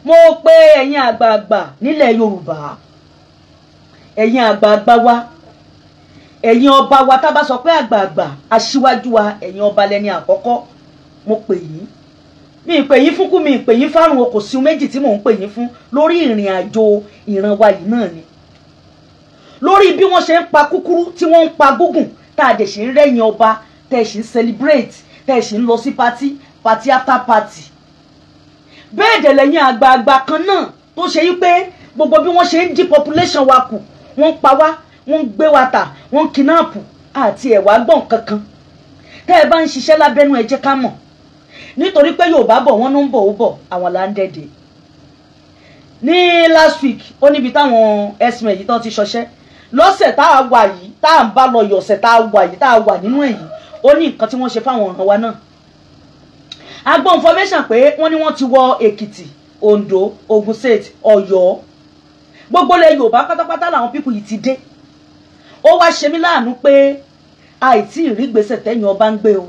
mo pé ẹ̀yin àgbààgbà nílẹ̀ Yorùbá, ẹ̀yin àgbààgbà wa, ẹ̀yin ọba wa, tá bá sọ pé àgbààgbà aṣíwájú wa, ẹ̀yin ọba lẹ́ni àkọ́kọ́, mo pè yín. Mi pè yín fún kú, mi pè yín fárùn o, kò sí méjì tí mò ń pè yín fún lórí ìrìn àjò ìran wa yìí náà ni. Lórí bí wọ́n ṣe ń pa kúkúrú tí wọ́n ń pa gúngùn, tá a dẹ̀ ṣe ń rẹ́yìn ọba, tẹ̀ ṣe ń celebrate, tẹ̀ ṣe ń lọ sí party after party. Bẹ́ẹ̀ dẹ̀ lẹ́yìn àgbààgbà kan náà tó ṣe yí pé gbogbo bí wọ́n ṣe ń dí population wa kù, wọ́n ń pa wá, wọ́n ń gbé wa tà, wọ́n ń kidnap àti ẹ̀wà gbọ̀n kankan. Tẹ́ ẹ bá ń ṣiṣẹ́ lábẹ́nú ẹ jẹ́ ká mọ̀. Nítorí pé Yorùbá bọ̀ wọ́n ló ń bọ̀ ó bọ̀, àwọn là ń dẹ̀dẹ̀. Ní last week ó níbi táwọn ẹ̀sìn yìí tán ti ṣọṣẹ́. Lọ́sẹ̀ tá a wà yìí, tá a ń bá lọ yọ̀sẹ̀ tá a wà yìí, tá a wà nínú èyí, ó ní nǹkan tí wọ́n ṣe fáwọn ọ̀ràn wa náà. A gbọ́ information pé wọ́n ní wọ́n ti wọ Èkìtì, Ondo, Ogun State, Ọ̀yọ́. Gbogbo ilẹ̀ Yorùbá pátápátá làwọn pípù yìí ti dé. Ó wá ṣe mí láàánú pé àìtí ìrí gbèsè tẹ́yìn ọba ń gbé o.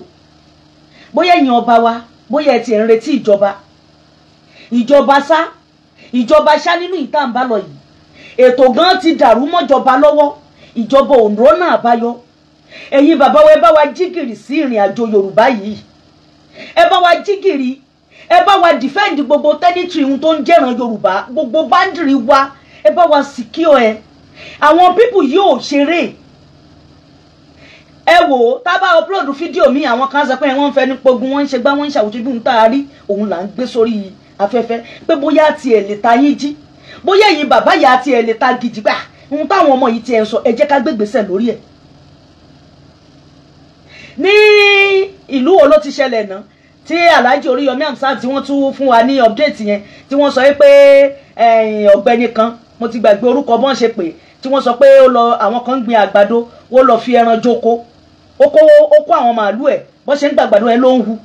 Bóyá ẹ̀yin ọba wa, bóyá ẹ ti ń retí ìjọba. Ìjọba ṣá nínú ìta ń bá lọ yìí. Ètò gan ti dàrú mọ́jọba lọ́wọ́. Ìjọba Ondo náà àbáyọ. Ẹ̀yin bàbá wa, ẹ bá wa jígìrì sí ìrìn àjò Yorùbá yìí. Ẹ bá wa jígìrì, ẹ bá wa defend gbogbo territory ohun tó ń jẹ́ràn Yorùbá, gbogbo boundary wa, ẹ bá wa secure ẹ. Àwọn people yóò ṣeré. Ẹ wò tá bá upload fídíò mi, àwọn kan sọ pé wọ́n ń fẹ́ ní pogun, wọ́n ń ṣe gbá, wọ́n ń ṣàwùjọ bí n tá a rí, òun là ń gbé sórí afẹ́fẹ́ pé bóyá ti ẹ̀ lè ta yín jí, bóyá ẹ̀yin bàbá yà ti ẹ̀ lè ta gidi gbà, ohun táwọn ọmọ yìí ti ẹ̀ ń sọ, ẹ jẹ́ ká gbégbèsè lórí ẹ̀. Ní ìlú wo ló ti ṣẹlẹ̀ náà tí Alhaji Oríyọmí Hamzat tí wọ́n tún fún wa ní update yẹn, tí wọ́n sọ pé ọ̀gbẹ́ni kan, mo ti gbàgbé orúkọ bọ́n ṣe pé, tí wọ́n sọ pé ó lọ, àwọn kan ń gbin àgbàdo, ó lọ fi ẹran jókòó, ó kó àwọn màálù ẹ̀, bọ́n ṣe ń gbàgbàdo ẹ ló ń hu.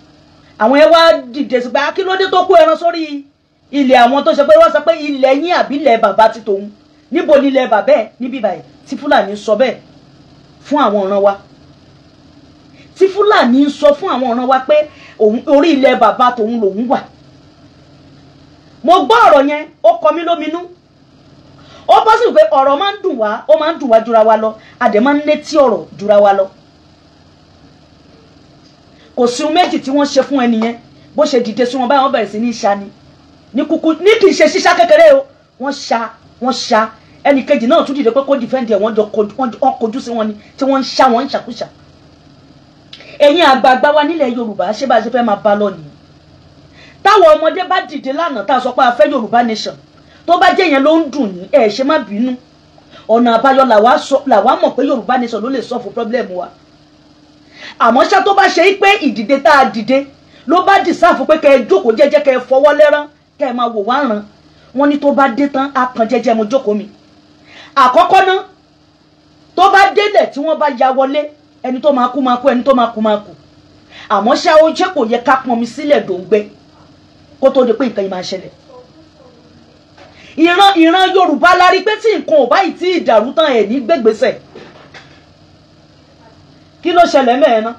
Àwọn ẹ wá dìde sí pé kí ló dé tó kó ẹran sórí ilẹ̀ àwọn tó ṣe pé wọ́n sọ pé ilẹ̀ yín àbí ilẹ̀ bàbá ti tòun, níbo ni ilẹ̀ bàbá ẹ̀ níbí báyìí, tí Fúlàní sọ bẹ́ẹ̀ fún àwọn ọ̀ràn wa. Tí Fúlàní sọ fún àwọn ọ̀ràn wa pé orí ilẹ̀ bàbá tòun lòun wà. Mo gbọ́ ọ̀rọ̀ yẹn, ó kọ mí lóminú. Ó bọ́ sí pé ọ̀rọ̀ máa ń dùn wá, ó máa ń dùn wá jura wa lọ, a dẹ̀ máa ń létí ọ̀rọ̀ jura wa lọ. Kò sí ohun méjì tí wọ́n ṣe fún ẹni yẹn, bó ṣe dìde sí wọn báyìí wọ́n bẹ̀rẹ̀ sí ní ṣá ni. Ní kúkú ní kì í ṣe ṣíṣá kékeré o, wọ́n ṣá ẹnì kejì náà tún dìde pé kó dìfẹ́ǹdì ẹ̀, wọ́n kojú sí wọn ni tí wọ́n ń ṣá wọn ń ṣàkúṣà. Ẹ̀yin àgbààgbà wa nílẹ̀ Yorùbá, ṣé bá a ṣe fẹ́ máa bá lọ nìyí? Táwọn ọmọdé bá dìde lánàá tá a sọ pé a fẹ́ Yorùbá nation, tó bá jẹ́ yẹn ló ń dùn yín, ẹ ṣe má bínú. Ọ̀nà àbáyọ làwa mọ̀ pé Yorùbá nation ló lè solve problem wa. Àmọ́ ṣá tó bá ṣe pé ìdìde tá a dìde ló bá deserve pé kẹ́ ẹ jókòó jẹ́jẹ́, kẹ́ ẹ fọwọ́ lẹ́rán, kẹ́ ẹ máa wò wá ràn. Wọ́n ní tó bá dé tán á kan jẹ́jẹ́ mo jókòó mi. Àkọ́kọ́ náà tó bá délẹ̀ tí wọ́n bá ya wọlé, ẹni tó máa kú máa kú, ẹni tó máa kú máa kú. Àmọ́ ṣá ó jẹ́ kò yẹ ká pọn mi sílẹ̀ dòǹgbẹ kó tó di pé nǹkan yìí máa ṣẹlẹ̀. Ìran Yorùbá la rí pé tí nǹkan ò báyìí tí ìdàrú tán ẹ̀ ní gbégbèsè. Kí ló ṣẹlẹ̀ mẹ́ẹ̀ ná?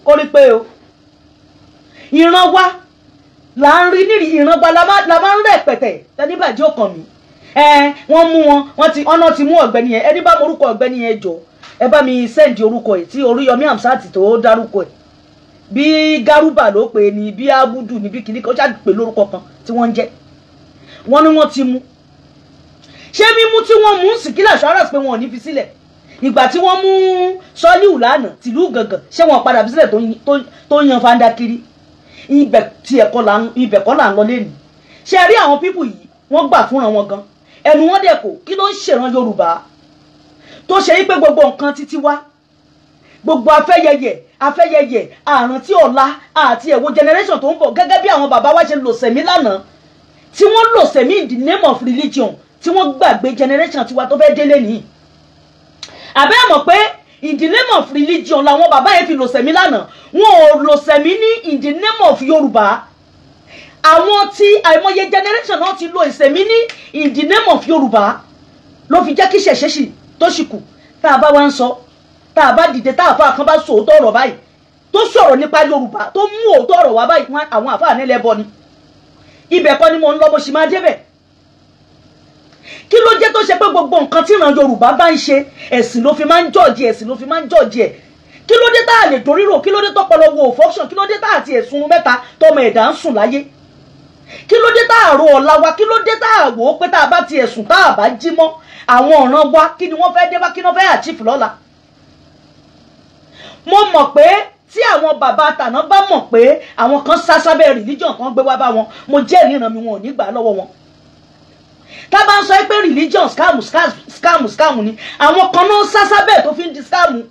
Ó rí pé o ìran wa là ń rí nírì, ìran wa la máa ń rẹ̀ pẹ̀tẹ̀ tẹ́ni bàjẹ́ ọkàn mi. Wọ́n mú ọ̀nà ti mú ọ̀gbẹ́ni yẹn, ẹni bá mọ orúkọ ọ̀gbẹ́ni yẹn jọ ẹ bá mi sẹ́ǹdì orúkọ ẹ̀ tí Oríyọmí Hamzat tó dárúkọ ẹ̀. Bí Garuba ló pè ní, bí Abudu ní, bí kìnnìkan ó ṣáà pè lórúkọ kan tí wọ́n ń jẹ́. Wọ́n ní wọ́n ti mú. Ṣé mímú tí wọ́n mú Síkírà Assurance pé wọn ò ní fi sílẹ̀? Ìgbà tí wọ́n mú Sọ́líù lánàá tìlú Gàngàn, ṣé wọ́n padà fi sílẹ̀ tó yan fanda kiri? Ibẹ̀ kọ́ là ń lọ lẹ́nu. Ṣé rí àwọn pípù yìí wọ́n gbà fúnra wọn gan. Ẹnu wọn dẹ̀ kò kí ló ń ṣèràn Yorùbá tó ṣe yí pé gbogbo nǹkan títí wá, gbogbo afẹ́yẹyẹ àrùn tí ọ̀la àti ẹ̀wọ̀ generation tó ń bọ̀, gẹ́gẹ́ bí àwọn bàbá wa ṣe lò sẹ̀mí lánàá, tí wọ́n lò sẹ̀mí in the name of religion, tí wọ́n gbàgbé generation tiwa tó fẹ́ délé nìyí. Àbẹ́ mọ̀ pé in the name of religion làwọn bàbá yẹn fi lò sẹ̀mí lánàá, wọn ò lò sẹ̀mí ní in the name of Yorùbá. Àwọn tí àìmọye generation náà ti lo ìsẹ̀mí ní in the name of Yorùbá ló fi jẹ́ kí ṣẹ̀ṣẹ̀ṣì tó ṣì kù. Tá a bá wá ń sọ, tá a bá dìde, tá a fà kan bá sọ òótọ́ ọ̀rọ̀ báyìí tó sọ̀rọ̀ nípa Yorùbá, tó mú òótọ́ ọ̀rọ̀ wá báyìí, àwọn àfáà nílẹ̀ bọ ni. ibẹ̀ kọ́ ni mo ń lọ, mo sì máa débẹ̀. Kí ló dé tó ṣe pé gbogbo nǹkan tí ìran Yorùbá bá ń ṣe ẹ̀sìn ló fi máa ń jọ́ọ̀jì, ẹ̀sìn ló fi máa ń jọ́ọ̀jì ẹ̀? Kí ló dé tá a lè dorí rò? Kí ló dé tó pọlọwọ òfọ́ṣàn? Kí ló dé tá àti ẹ̀sùn mẹ́ta tọmọ ẹ̀dá ń sùn láyé? Kí ló dé tá a ro ọ̀la wa? Kí ló dé tá a wò ó pé tá a bá ti ẹ̀sùn tá a bá jí mọ́ àwọn ọ̀ràn wa kí ni wọ́n fẹ́ dé bá, kí ni wọ́n fẹ́ àchífù lọ́la? Mo mọ̀ pé tí àwọn bàbá àtàná bá mọ̀ pé àwọn kan sá sábẹ́ religion kan gbé wá bá wọn, mo jẹ́rìí ìran mi wọn ò ní gbà lọ́wọ́ wọn. Tá bá ń sọ pé religion scam ni, àwọn kan náà sá sábẹ́ tó fi ń di scam.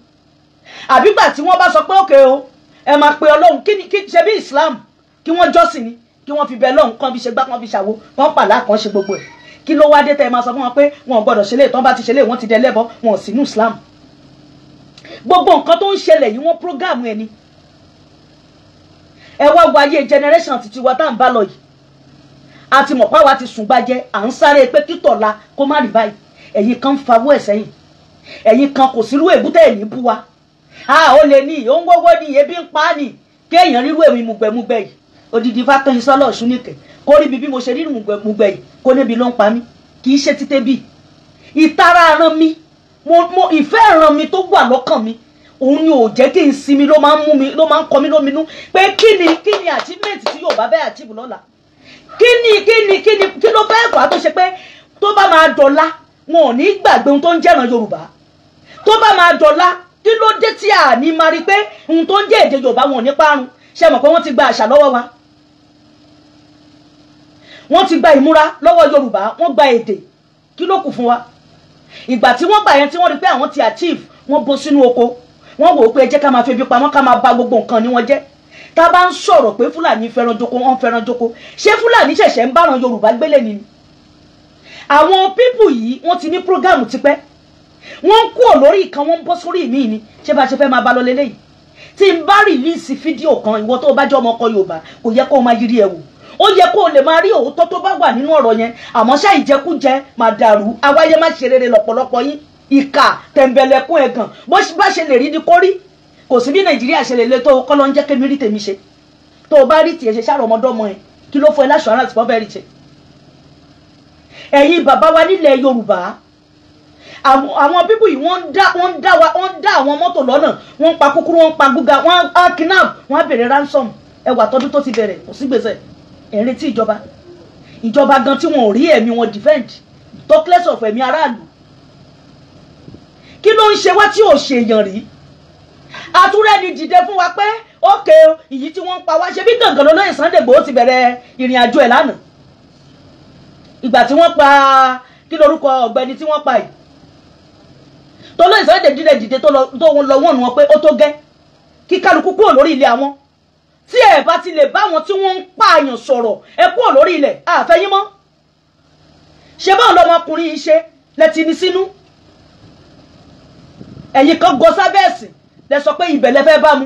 Àbígbà tí wọ́n bá sọ pé òkè o ẹ máa pe Ọlọ́run, kí ṣe bí Islam kí wọ́n jọ́sìn ni, kí wọ́n fi bẹ lọ́hùn kan fi ṣe gbá kan fi ṣàwo kan pàlà kan ṣe gbogbo ẹ̀. Kí ló wá dé tẹ́ ẹ máa sọ fún wọn pé wọn ò gbọ́dọ̀ ṣe lè tán bá ti ṣe lè wọ́n ti dẹ lẹ́bọ, wọn ò sí ní Islam. Gbogbo nǹkan tó ń ṣẹlẹ̀ yìí wọ́n program ẹ ni. Ẹ wá wo ayé generation títí wa tá à ń bá lọ yìí. A ti mọ̀ páwa ti sùn gbájẹ́, à ń sáré pé kítọ̀la kó má rí báyìí. Ẹ̀yin kan ń fawọ́ ẹ̀ sẹ́yìn. Ẹ̀yin kan kò sírú èbúté ẹ̀ ní bú wa. Ó lè ní ó ń wọ́wọ́ ní ebi ń pa á nì kéèyàn rírú èmi mùgbẹ̀mùgbẹ̀ yìí. Odidi Fákànyìn sọ́lọ̀ ṣúnìkẹ̀ kó rí bí mo ṣe rí mùgbẹ̀mùgbẹ̀ yìí kó níbi ló ń pa mí, kì í ṣe títẹ́ bí. Ìtara ran mi, mo ìfẹ́ ran mi tó wà lọ́kàn mi, òun ni ò jẹ́ kí n sinmi, ló máa ń mú mi, ló máa ń kọ mí lóminú pé kí ni achievement tí yóò bá bẹ́ẹ̀ achieve lọ́la. Kí ló fẹ́ fà á tó ṣe pé tó bá máa dọ̀la wọn ò ní gbàgbé ohun tó ń jẹ́ràn Yorùbá. Tó bá máa dọ̀la kí ló dé tí a ní máa rí pé ohun tó ń jẹ́ èdè Yorùbá wọn ò ní parun? Ṣé mọ̀ pé wọ́n ti gba àṣà lọ́wọ́ wa? Wọ́n ti gba ìmúra lọ́wọ́ Yorùbá, wọ́n gba èdè. Kí ló kù fún wa? Ìgbà tí wọ́n gbà yẹn tí wọ́n rí pé àwọn ti achieve, wọ́n bọ́ sínú oko. Wọ́n wò ó pé ẹ jẹ́ ká máa febi pamọ́, ká máa ba gbogbo nǹkan ni wọ́n jẹ́. Tá bá ń sọ̀rọ̀ pé Fúlàní fẹ́ràn joko, wọ́n fẹ́ràn joko. Ṣé Fúlàní ṣẹ̀ṣẹ̀ ń báran Yorùbá gbélé ni? Àwọn pípù yìí wọ́n ti ní program tipẹ́. Wọ́n ń kúrò lórí ìkan, wọ́n ń bọ́ sórí ìmí ni. Ṣé bá ṣe fẹ́ máa bá lọ lélẹ́yìí? Tí n bá release fídíò kan, ìwọ tó bá jẹ́ ọmọ ọkọ Yorùbá kò yẹ kó o máa yiri ẹ̀ wò. Ó yẹ kó o lè máa rí òótọ́ tó bá wà nínú ọ̀rọ̀ yẹn. Àmọ́ ṣá ìjẹkújẹ máa dàrú, awáyé má ṣe rere lọ́pọ̀lọpọ̀ yín. Ìkà tẹ̀m̀bẹ̀lẹ̀kún ẹ̀gàn bó bá ṣe lè rí ni kó rí. Kò sí bí Nàìjíríà ṣe lè le tó kọ́ ló ń jẹ́ kémi rí tèmi ṣe. Tó o bá rí tiẹ̀ ṣe ṣàrọ̀ ọmọdọ́mọ ẹ̀, kí ló fọ ẹ láṣọ ara àti pọ́fẹ́ rí ṣe? Ẹ̀yin bàbá wa nílẹ̀ Yorùbá, àwọn pípù yìí wọ́n dá àwọn mọ́tò lọ́nà, wọ́n pa kúkúrú, wọ́n pa gúga, wọ́n á kidnap, wọ́n á bèrè ransom. Ẹwà tọdún tó ti bẹ̀rẹ̀ kò sí gbèsè. Ẹ̀ ń retí ìjọba gan tí wọn ò rí ẹ̀mí wọn defend, talk less of ẹ̀mí aráàlú. Kí ló ń ṣe wá tí ò ṣe èèyàn rí? Àtúrẹ́ ni dìde fún wa pé ókè ìyí tí wọ́n ń pa wá ṣe bí gangan lọ́lọ́yìn Sunday Igboho ti bẹ̀rẹ̀ ìrìn àjò ẹ̀ lánàá. Ìgbà tí wọ́n pa kí lorúkọ ọ̀gbẹ́ni tí wọ́n pa yìí. Tọ́lọ́yìn Sunday dìde tó lọ wọ́n nu wọn pé ó tó gẹ́ kí kálukú kúrò lórí ilé àwọn. Tí ẹ bá ti lè bá wọn tí wọ́n ń pààyàn sọ̀rọ̀ ẹ kúrò lórí ilẹ̀ àfẹ́yín mọ́. Ṣé báwọn lọmọkùnrin yìí ṣe lẹ́tí ní sínú? Ẹ̀yin kan gọ sábẹ́ ẹ̀sìn lẹ sọ pé ibẹ̀ lẹ fẹ́ bá mu.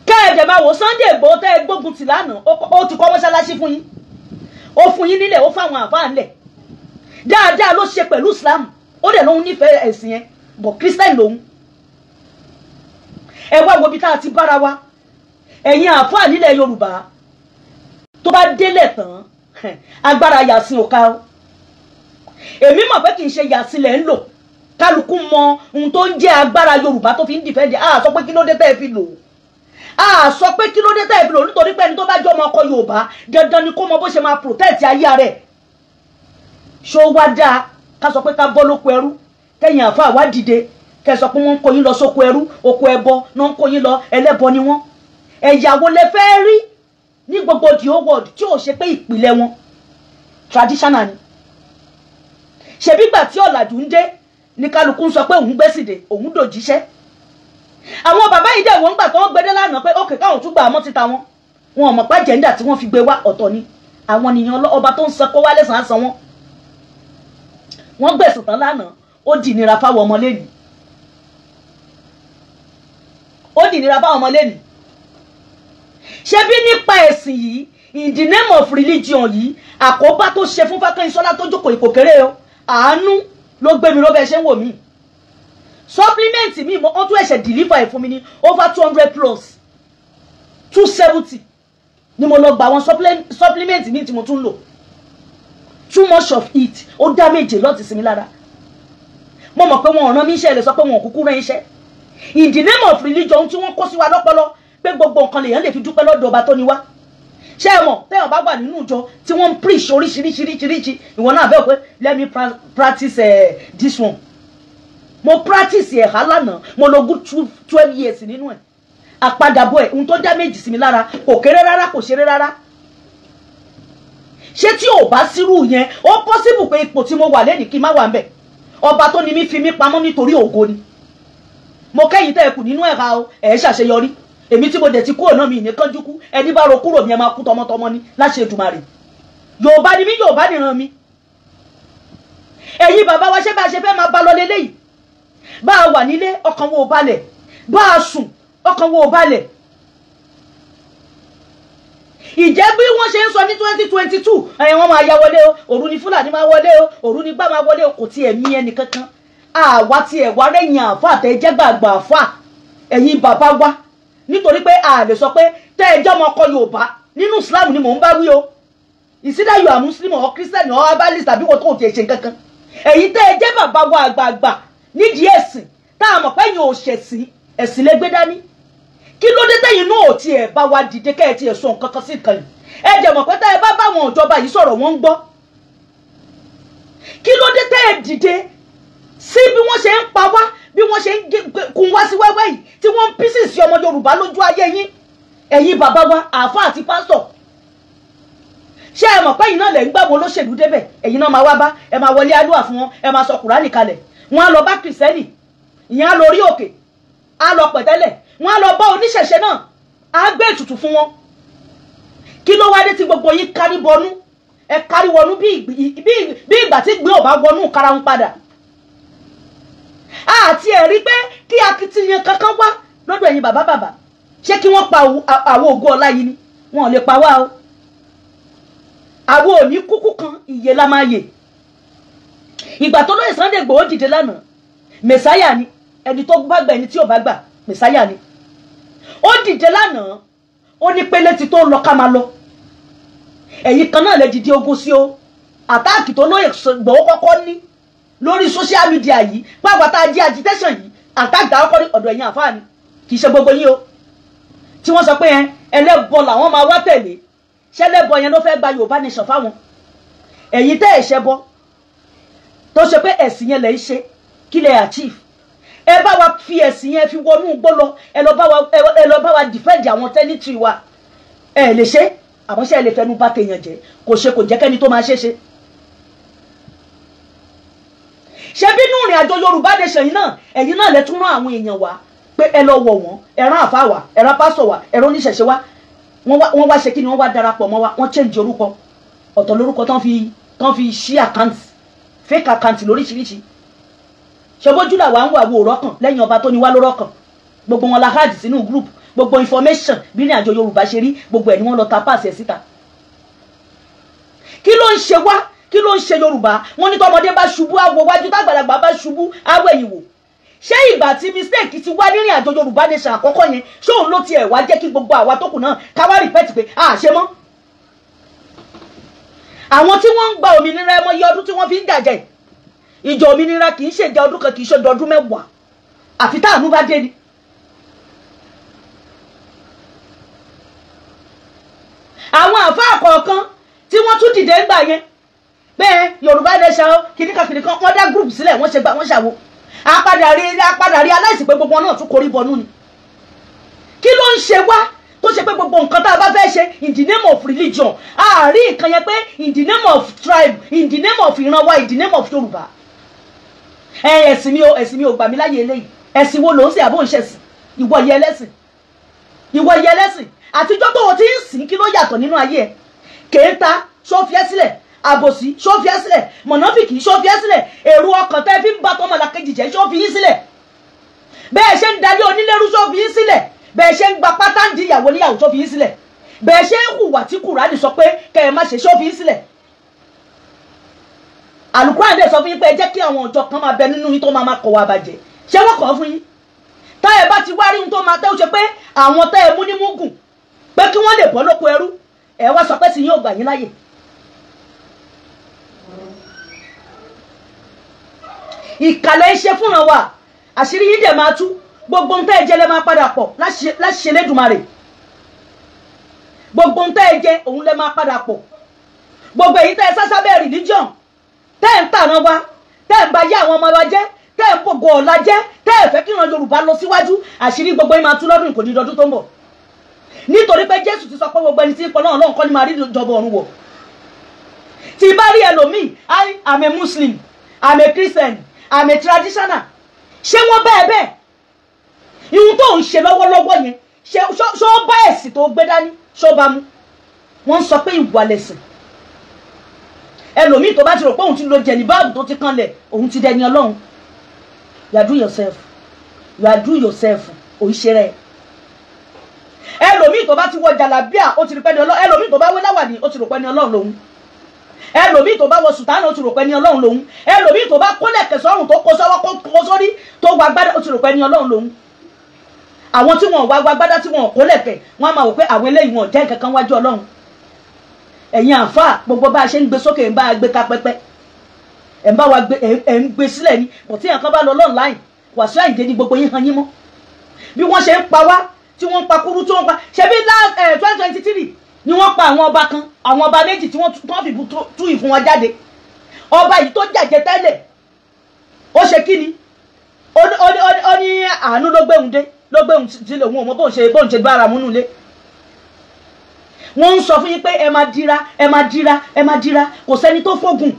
Kẹ́ẹ̀dẹ̀ máa wò Sunday Igboho tẹ́ ẹ gbógun tì lánàá, ó ti kọ́ mọ́ṣáláṣí fún yín. Ó fún yín nílẹ̀, ó fáwọn àfáà ńlẹ̀. Dáadáa ló ṣe pẹ̀lú Islam. Ó dẹ̀ lóhun nífẹ̀ẹ́ ẹ̀sìn yẹn, bọ̀ Christian lòun. Ẹ wá wo bí tá a ti bára wa. Ẹ̀yin àfáà nílẹ̀ Yorùbá tó bá délẹ̀ tán, agbára Yàsín ò ká o. Èmi mọ̀ pé kì í ṣe Yàsín lẹ̀ ń lò. Kálukú mọ ohun tó ń jẹ́ agbára Yorùbá tó fi ń dìfẹ́ndì. A sọ pé kí ló dé tẹ́ ẹ fi lò. A sọ pé kí ló dé tẹ́ ẹ fi lò nítorí pé ẹni tó bá jẹ́ ọmọ ọkọ Yorùbá dandan ni kó mọ bó ṣe máa protect ayé rẹ̀. Ṣó wá dáa ká sọ pé ká bọ́ lóko ẹrú, kẹ́yìn àfáà wá dìde kẹ́ sọ pé wọ́n ń kó yín lọ sóko ẹrú, oko ẹbọ náà ń kó yín lọ, ẹlẹ́bọ ni wọ́n. Ẹ̀yàwó lẹ fẹ́ rí ní gbogbo the whole world tí ò ṣe pé ìpìlẹ̀ wọn traditional ni. Ṣebí gbà tí ọ̀làjú ń dé ní kálukú ń sọ pé òun gbẹ́sìdè, òun dòjíṣẹ́. Àwọn bàbá yìí dẹ̀ wọ́n gbà tó wọ́n gbédé lánàá pé ókè káwọn tún gbà àmọ́ títa wọn. Wọn ò mọ̀ pé jẹ́ńdà tí wọ́n fi gbé wá ọ̀tọ̀ ni. Àwọn nìyẹn ọba tó ń sọ kó wá lẹ́sàn-án san wọn. Wọ́n gbẹ̀sùn tán lánàá, ó dì nira fáwọn ọmọ lẹ́nu. Ó dì nira fáwọn ọmọ lẹ́nu. Ṣé bí nípa ẹ̀sìn yìí, in the name of religion yìí, àkóbá tó ṣe fún Fákànyìnsọ́lá tó jókòó ìkòkèrè o, àánú ló gbé mi ló bẹ ṣe ń wò mí. Supplement mi wọ́n tún ẹ̀ṣẹ̀ deliver ẹ̀ fún mi ní over 200 plus 270 ni mo lọ gba àwọn supplement mi tí mo tún lò. Too much of it ó damage lọ́ọ̀tì sí mi lára. Mo mọ̀ pé wọn ò rán mi iṣẹ́ lè sọ pé wọn ò kúkú rán iṣẹ́. In the name of religion tí wọ́n kó sí wa lọ́pọlọ pé gbogbo nǹkan lèèyàn lè fi dúpẹ́ lọ́dọ̀ ọba tó ni wá. Ṣé ẹ mọ̀ tẹ́yàn bá wà nínú ìjọ tí wọ́n ń preach oríṣiríṣiríṣiríṣi ìwọ náà bẹ́ẹ̀ pé let me practice this one. Mo practice ẹ̀ lánàá mo lò good 12 years nínú ẹ̀. Àpadàbọ̀ ẹ̀ ohun tó damage sí mi lára kò kéré rárá kò ṣeré rárá. Ṣé tí ò bá sírú yẹn ó possible pé ipò tí mo wà lẹ́nìí kí n má wà ń bẹ̀. Ọba tó ni mí fi mí pamọ́ nítorí ògo ni. Mo kẹ́yìn tẹ́ ẹ kù nínú ẹ̀ka o ẹ̀ ṣàṣeyọrí. Èmi tí mo dẹ̀ ti kúrò náà mi ní kánjú kú ẹni bá ro kúrò mi ẹ máa kú tọmọtọmọ ni láṣẹ Èdùmàrè. Yorùbá ni mí Yorùbá nìran mi. Ẹ̀yin bàbá wa ṣé bá ṣe fẹ́ máa bá lọ lélẹ́yìí. Bá a wà nílé ọkàn wo ò balẹ̀. Bá a sùn ọkàn wo ò balẹ̀. Ìjẹ́ bí wọ́n ṣe ń sọ ní 2022 wọ́n máa ya wọlé o òru ni Fúlàní máa wọlé o òru ni gbá máa wọlé o kò tiẹ̀ mí ẹnì kankan. Àwa tiẹ̀ wá rẹ̀yìn àfà àtẹ̀jẹ́ gbàgbà àfà ẹ̀yin bàbá wa nítorí pé a lè sọ pé tẹ́ ẹ jẹ́ ọmọ ọkọ Yorùbá nínú Islam ni mò ń bá wí o. Is either you are Muslim or Christian or herbalist tàbí wọ́n tó tiẹ̀ ṣe kankan. Ẹ̀yin tẹ́ ẹ jẹ́ bàbá wa àgbààgbà nídìí ẹ̀sìn tá a mọ̀ pé ẹ̀yin ò ṣẹ̀sìn ẹ̀sìn lè gbé dání. Kí ló dé tẹ́yin náà ò tiẹ̀ bá wa dìde kẹ́ ẹ tiẹ̀ sọ nǹkan kan sí nǹkan yìí. Ẹ jẹ́ mọ̀ pé tẹ́ ẹ bá bá wọn ìjọba yìí sọ̀rọ̀ wọ́n ń gbọ́. Kí ló dé tẹ́ ẹ dìde sí bí wọ́n ṣe ń pa wá bí wọ́n ṣe ń kun wá sí wẹ́wẹ́ yìí tí wọ́n ń písì sí ọmọ Yorùbá lójú ayé yín ẹ̀yin bàbá wa àáfàá àti pásítọ̀. Ṣé ẹ mọ̀ pé ẹ̀yin náà lẹ̀ ń gbàgbọ́ olóṣèlú débẹ̀ ẹ̀yin náà máa wá bá ẹ máa wọlé àdúrà fún wọn ẹ máa sọ Kùránì kalẹ̀ wọn á lọ bá kìrìsẹ́nì ìyẹn á lọ orí òkè á lọ pẹ̀tẹ́lẹ̀ wọn á lọ bá oníṣẹ̀ṣe náà á gbé ètùtù fún wọn. Kí ló wá dé tí gbogbo yín kárí bọnú ẹ kárí wọnú bí ìgbà tí gbé ọba wọnú karahun padà. Àti ẹ̀rí pé kí akitiyan kankan wá lọ́dọ̀ ẹ̀yin bàbá ṣé kí wọ́n pa àwọn ògo ọlá yìí ni wọn ò lè pa wá o. Àwọn òní kúkú kan ìyè la máa yè. Ìgbà tó lóye Sunday Igboho dìde lánàá mẹ̀sáyà ni ẹni tó bá gbà ẹni tí ò bá gbà mẹ̀sáyà ni. Ó dìde lánàá ó ní pélé ti tó lọ ká máa lọ. Ẹ̀yin kan náà lè dìde ogun sí o. Àtáàkì tó lóye Igboho kọ́kọ́ ní lórí social media yìí pàápàá tá a jẹ́ agitation yìí àtàgbà ọkọ ní ọ̀dọ̀ ẹ̀yin àfáà ni kì í ṣe gbogbo yín o. Tí wọ́n sọ pé ẹlẹ́bọ làwọn máa wá tẹ̀lé ṣẹlẹ́bọ yẹn ló fẹ́ gba Yorùbá nation fáwọn. Ẹ̀yin tẹ́ ẹ̀ ṣẹbọ tó ṣe pé ẹ̀sìn yẹn lẹ̀ ń ṣe kí lẹ̀ achieve. Ẹ bá wa fi ẹ̀sìn yẹn fi wọnú igbó lọ ẹ lọ bá wa defend àwọn territory wa. Ẹ lè ṣe àmọ́ ṣe ẹ lè fẹnu bá tèèyàn jẹ kò jẹ́ kẹ́ni tó máa ṣe. Ṣé bínú ìrìn àjò Yorùbá nation yìí náà ẹ̀yin náà lẹ tún rán àwọn èèyàn wá pé ẹ lọ wọ̀ wọ́n ẹ rán àfáà wá ẹ rán pásọ̀ wá ẹ rán oníṣẹ̀ṣe wá wọ́n wá ṣe kí ni wọ́n wá darapọ̀ mọ́ wa wọ́n change orúkọ ọ̀tọ̀ lórúkọ tán fi ṣí account fake account lóríṣiríṣi. Ṣé bójú làwa ń wà wo òrọ́kàn lẹ́yìn ọba tó ní wá lórọ́kàn gbogbo wọn la hard sínú group gbogbo information bí ní àjọ Yorùbá ṣe rí gbogbo ẹ̀ ni wọ́n lọ ta pass ẹ̀ síta. Kí ló ń ṣe wá kí ló ń ṣe Yorùbá wọn ní tọmọdé bá ṣubú àwọ wájú tágbàlagbà bá ṣubú àwọ ẹ̀yìn wò. Ṣé ìgbà tí mistake ti wá nírìn àjò Yorùbá nation àkọ́kọ́ yẹn ṣé òun ló tiẹ̀ wá jẹ́ kí gbogbo àwa tó kù náà ká wá repeat pé a ṣe mọ́. Àwọn tí wọ́n ń gba òmìnira ẹmọ iye ọdún tí wọ́n fi ń jàjẹ́ ìjọ òmìnira kì í ṣe ìjà ọdún kan kì í ṣe ọdún mẹ́wàá àfi táànú bá dé ni. Àwọn àfáà kọ̀ọ̀kan tí wọ́n tún dìde ń gbà yẹn pé Yorùbá nation kìnìkan wọ́n dá group sílẹ̀ wọ́n ṣe gbà wọ́n ṣàwo apádà rí aláìsí pé gbogbo náà tún korí bọnú ni. Kí ló ń ṣe wá tó ṣe pé gbogbo nǹkan tá a bá fẹ́ ṣe in the name of religion àárí nǹkan yẹn pé in the name of tribe in the name of ìran wa in the name of Yorùbá. Ẹ̀sìn mi ò gbà mí láyé eléyìí ẹ̀sìn wo ló ń ṣe àbó ń ṣẹ̀sìn ìwọ yẹ ẹlẹ́sìn àtijọ́ tó o ti ń sìn kí ló yàtọ̀ nínú ayé ẹ̀ kéńtà ṣọ́fíẹ́ sílẹ̀ àbòsí ṣọ́fíẹ́ sílẹ̀ mọ̀nàfìkì ṣọ́fíẹ́ sílẹ̀ èrò ọkàn tẹ́ fi ń bá tọmọlàkejì jẹ́ ṣọ́fíẹ́ sílẹ̀ bẹ́ẹ̀ ṣe ń darí onílérú ṣọ́fíẹ́ sílẹ̀ bẹ́ẹ̀ ṣe ń gba pátánì ìyàwó níyàwó ṣọ́fíẹ́ sílẹ̀ bẹ́ẹ̀ ṣe ń hùwà tí Kùránì sọ pé kẹ́ ẹ má ṣe ṣọ́fíẹ́ sílẹ̀. Àlùkùránì dẹ̀ sọ fún yín pé ẹ jẹ́ kí àwọn ọjọ́ kan máa bẹ nínú yín tó máa kọ̀ wá bàjẹ́ ṣé wọ́n kọ̀ fún yín tá ẹ bá ti wá rí ohun tó máa tẹ́ ó ṣe pé àwọn tẹ́ ẹ mú ní múgùn pé kí wọ́n lè bọ́ lóko ẹrú ẹ wá sọ pé tí yín ò gbà yín láyè. ìkàlẹ̀ iṣẹ́ fúnra wa àṣírí yín dẹ̀ máa tú gbogbo ń tẹ́ ẹ jẹ lẹ́ máa padà pọ̀ láti ṣe lédùmarè gbogbo ń tẹ́ ẹ jẹ òun lẹ́ máa padà pọ̀ gbogbo èyí tẹ́ ẹ sásá bẹ́ẹ̀ religion tẹ́ ẹ ń tàná wa tẹ́ ẹ ń ba yé àwọn ọmọ wa jẹ́ tẹ́ ẹ ń gbogbo ọ̀la jẹ́ tẹ́ ẹ fẹ́ kí ìran Yorùbá lọ síwájú àṣírí gbogbo yín máa tú lọ́dún kò ní dọdún tó ń bọ̀ nítorí pé Jésù ti sọ pé gbogbo ẹni tí ń pọ̀ náà Ọlọ́run kọ́ ni máa rí ìjọba ọ̀run wọ̀ tí bá rí ẹlòmíì I'm a Muslim I'm a Christian I'm a traditional ṣé wọ́n bẹ́ẹ̀ ihun tó ń ṣe lọ́wọ́lọ́wọ́ yẹn ṣó bá ẹ̀sìn tó gbé dání ṣó bá mú wọ́n ń sọ pé ìwà lẹ̀sìn ẹlòmíì tó bá ti rò pé òun ti lo jẹ̀lì báàbù tó ti kanlẹ̀ òun ti dẹni Ọlọ́run you are do yourself òyìṣẹ́ rẹ̀ ẹlòmíì tó bá ti wọ jàlábíà ó ti rò pé ní Ọlọ́run ẹlòmíì tó bá wé láwàní ó ti rò pé ní Ọlọ́run lòun ẹlòmíì tó bá wọ sùtánà ó ti rò pé ní Ọlọ́run lòun ẹlòmíì tó bá kólẹ̀kẹ̀ sọ́rùn tó kó sọ́wọ́ kó sórí tó wà gbádá ó ti rò pé ní Ọlọ́run lòun àwọn tí wọn wà gbádá tí wọn kólẹ̀kẹ̀ wọn máa wò pé àwọn eléyìí wọn jẹ́ nǹkan kan wájú Ọlọ́run ẹ̀yin àǹfà gbogbo bá a ṣe ń gbé sókè ń bá a gbé ká pẹ́pẹ́ ẹ̀ ń bá wa gbé ẹ̀ ń gbé sílẹ̀ ni bọ̀ tí nǹkan bá lọ online Wàsíù Àyìndé ní gbogbo yín han yín mọ́ bí wọ́n ṣe ń pa wá tí wọ́n ń pa kúrú tí wọ́n pa ṣebí last 2023 ni wọ́n pa àwọn ọba kan àwọn ọba méjì tí wọ́n fi tú ìfún wọn jáde ọba yìí tó jàjẹ tẹ́lẹ̀ ó ṣe kí ni ó ní àánú ló gbéhùn dé ló gbéhùn sílẹ̀ òun ọmọ bóun ṣe gbára múnú ilé wọ́n ń sọ fún yín pé ẹ máa dira kò sẹ́ni tó fógun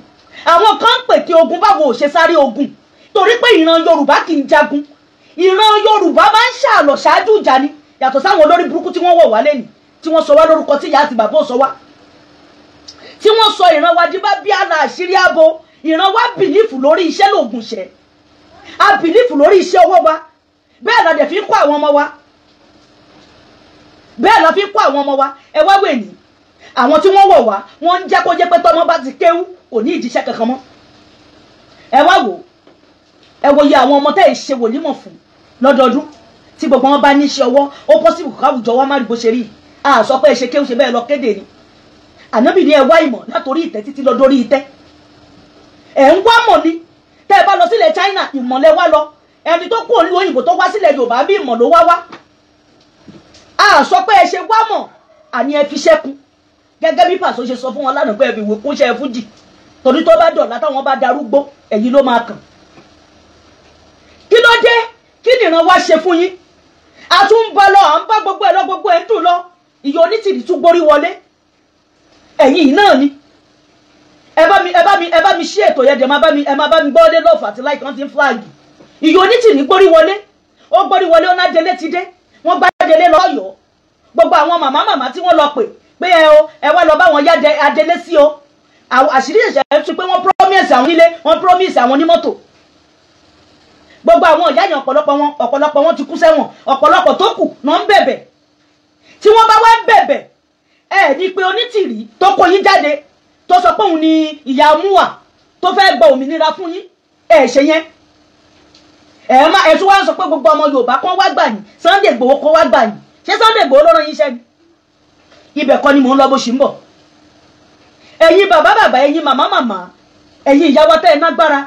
àwọn kan ń pè kí ogun báwo ò ṣe sáré ogun torí pé ìran Yorùbá kì í jagun ìran Yorùbá máa ń ṣàlọ̀ ṣáájú ìjà ni yàtọ̀ sáwọn olórí burúkú tí wọ́n wọ̀ wá lẹ́nu tí wọ́n sọ wá lórúkọ tí ìyá àti bàbá ò sọ wá tí wọ́n sọ ìran wa di bá bí àlà àṣírí abo ìran wa bìlífù lórí iṣẹ́ lóògùn ṣẹ́ a bìlífù lórí iṣẹ́ owó wa bẹ́ẹ̀ la dẹ̀ fi kọ́ àwọn ọmọ wa bẹ́ẹ̀ la fi kọ́ àwọn ọmọ wa ẹ wá wẹ̀ ní àwọn tí wọ́n wọ̀ wá wọ́n ń jẹ́ kó jẹ́ pé tọ́mọ bá ti kéwú kò ní ìdíṣẹ́ kankan mọ́ ẹ wá wò ẹ wo iye àwọn ọmọ tẹ́ ẹ ṣe wòlímọ̀ fún lọ́dọọdún tí gbogbo wọn bá ní iṣẹ́ ọwọ́ ó pọ́sibù káwùjọ wa má rí bó ṣe rí a sọ pé ẹ ṣe kéwù ṣe bẹ́ẹ̀ lọ kéde ni ànábì ní ẹ wá ìmọ̀ látòrí ìtẹ́ títí lọ dórí ìtẹ́ ẹ̀ ń wá mọ̀ ni tẹ́ ẹ bá lọ sílẹ̀ China ìmọ̀lẹ́ wá lọ ẹni tó kú òní òyìnbó tó wá sílẹ̀ Yorùbá bí ìmọ̀ ló wá a sọ pé ẹ ṣe wá mọ̀ àní ẹ fi ṣẹ́kun gẹ́gẹ́ bí Pàṣọ ṣe sọ fún wọn lánàá pé ẹ fi wé kúnṣẹ́ fújì torí tó bá dọ̀la táwọn bá darúgbó ẹ̀yin ló máa kàn kí ló dé kí nìran wá ṣe fún yín a tún ń bá lọ à ń bá gbogbo ẹ̀ lọ gbogbo ẹ̀ ń dùn lọ ìyá onítìrì tún gborí wọlé ẹ̀yin náà ni ẹ bá mi ṣí ètò yẹn dẹ̀ ẹ má bá mi gbọ́ dé lọ́ọ̀fù àti láì kan ti ń fúláàgì ìyá onítìrì gborí wọlé ó nádélé ti dé wọ́n gbá délé lọ́yọ̀ọ́ gbogbo àwọn màmá tí wọ́n lọ pé ẹ wá lọ bá wọn yá adélé sí o àṣírí ìṣẹ̀lẹ̀ tún pé wọ́n promise àwọn nílé wọ́n promise àwọn onímọ́tò gbogbo àwọn ìyá yẹn ọ̀pọ̀lọpọ̀ wọn ti kú sẹ́wọ̀n ọ̀pọ̀lọpọ̀ tó kù náà ń bẹ̀bẹ̀ tí wọ́n bá wá bẹ̀bẹ̀ ẹ ní pé onítìrí tó kó yín jáde tó sọ pé òun ni ìyá múwà tó fẹ́ gba òmìnira fún yín ẹ ṣe yẹn ẹ tún wá sọ pé gbogbo ọmọ Yorùbá kan wá gbà yín Sunday Igboho kan wá gbà yín ṣé Sunday Igboho ló rán yín iṣẹ́ ni ibẹ̀ kọ́ ni mò ń lọ bó ṣe ń bọ̀ ẹ̀yin bàbá ẹ̀yin màmá ẹ̀yin ìyá wa tẹ́ ẹ nágbára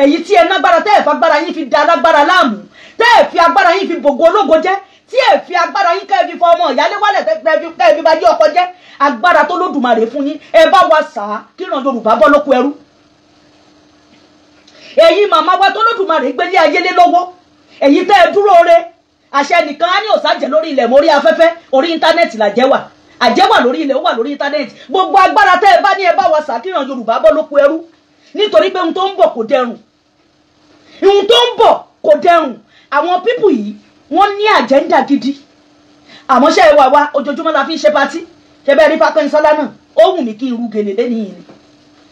ẹ̀yin tí ẹ nágbára tẹ́ ẹ fagbára yín fi da lágbára láàmú tẹ́ ẹ fi agbára yín fi bògo ológo jẹ́ tí ẹ fi agbára yín kẹ́ ẹ fi fọ ọmọ ìyálé wálẹ̀ kẹ́ ẹ fi bá yí ọkọ jẹ́ agbára tó lódùmarè fún yín ẹ bá wa sà á kí ìran Yorùbá bọ́ lóko ẹrú ẹ̀yin màmá wa tó lódùmarè gbélé ayé lé lọ́wọ́ ẹ̀yin tẹ́ ẹ dúró re àṣẹ nìkan á ní òsàjẹ́ lórí ilẹ̀ mórí afẹ́fẹ́ orí íńtánẹ́ẹ̀tì làjẹ́wà àjẹ́wà lórí ilẹ̀ ó wà lórí íńtánẹ́ẹ̀tì gbogbo agbára tẹ́ ẹ bá ní ẹ bá wa sà á kí ìran Yorùbá bọ́ lóko ẹrú nítorí pé ohun tó ń bọ̀ kò dẹrùn ohun tó ń bọ̀ kò dẹrùn àwọn pípù yìí wọ́n ní àjẹ́ńdà gidi àmọ́ ṣe ìwà wa ojoojúmọ́ la fi ń ṣe patí ṣe bẹ́ẹ̀ rí Fákẹ́yìnsọ́lá náà ó wù mí kí n ru gèlè lẹ́nìí yìí ni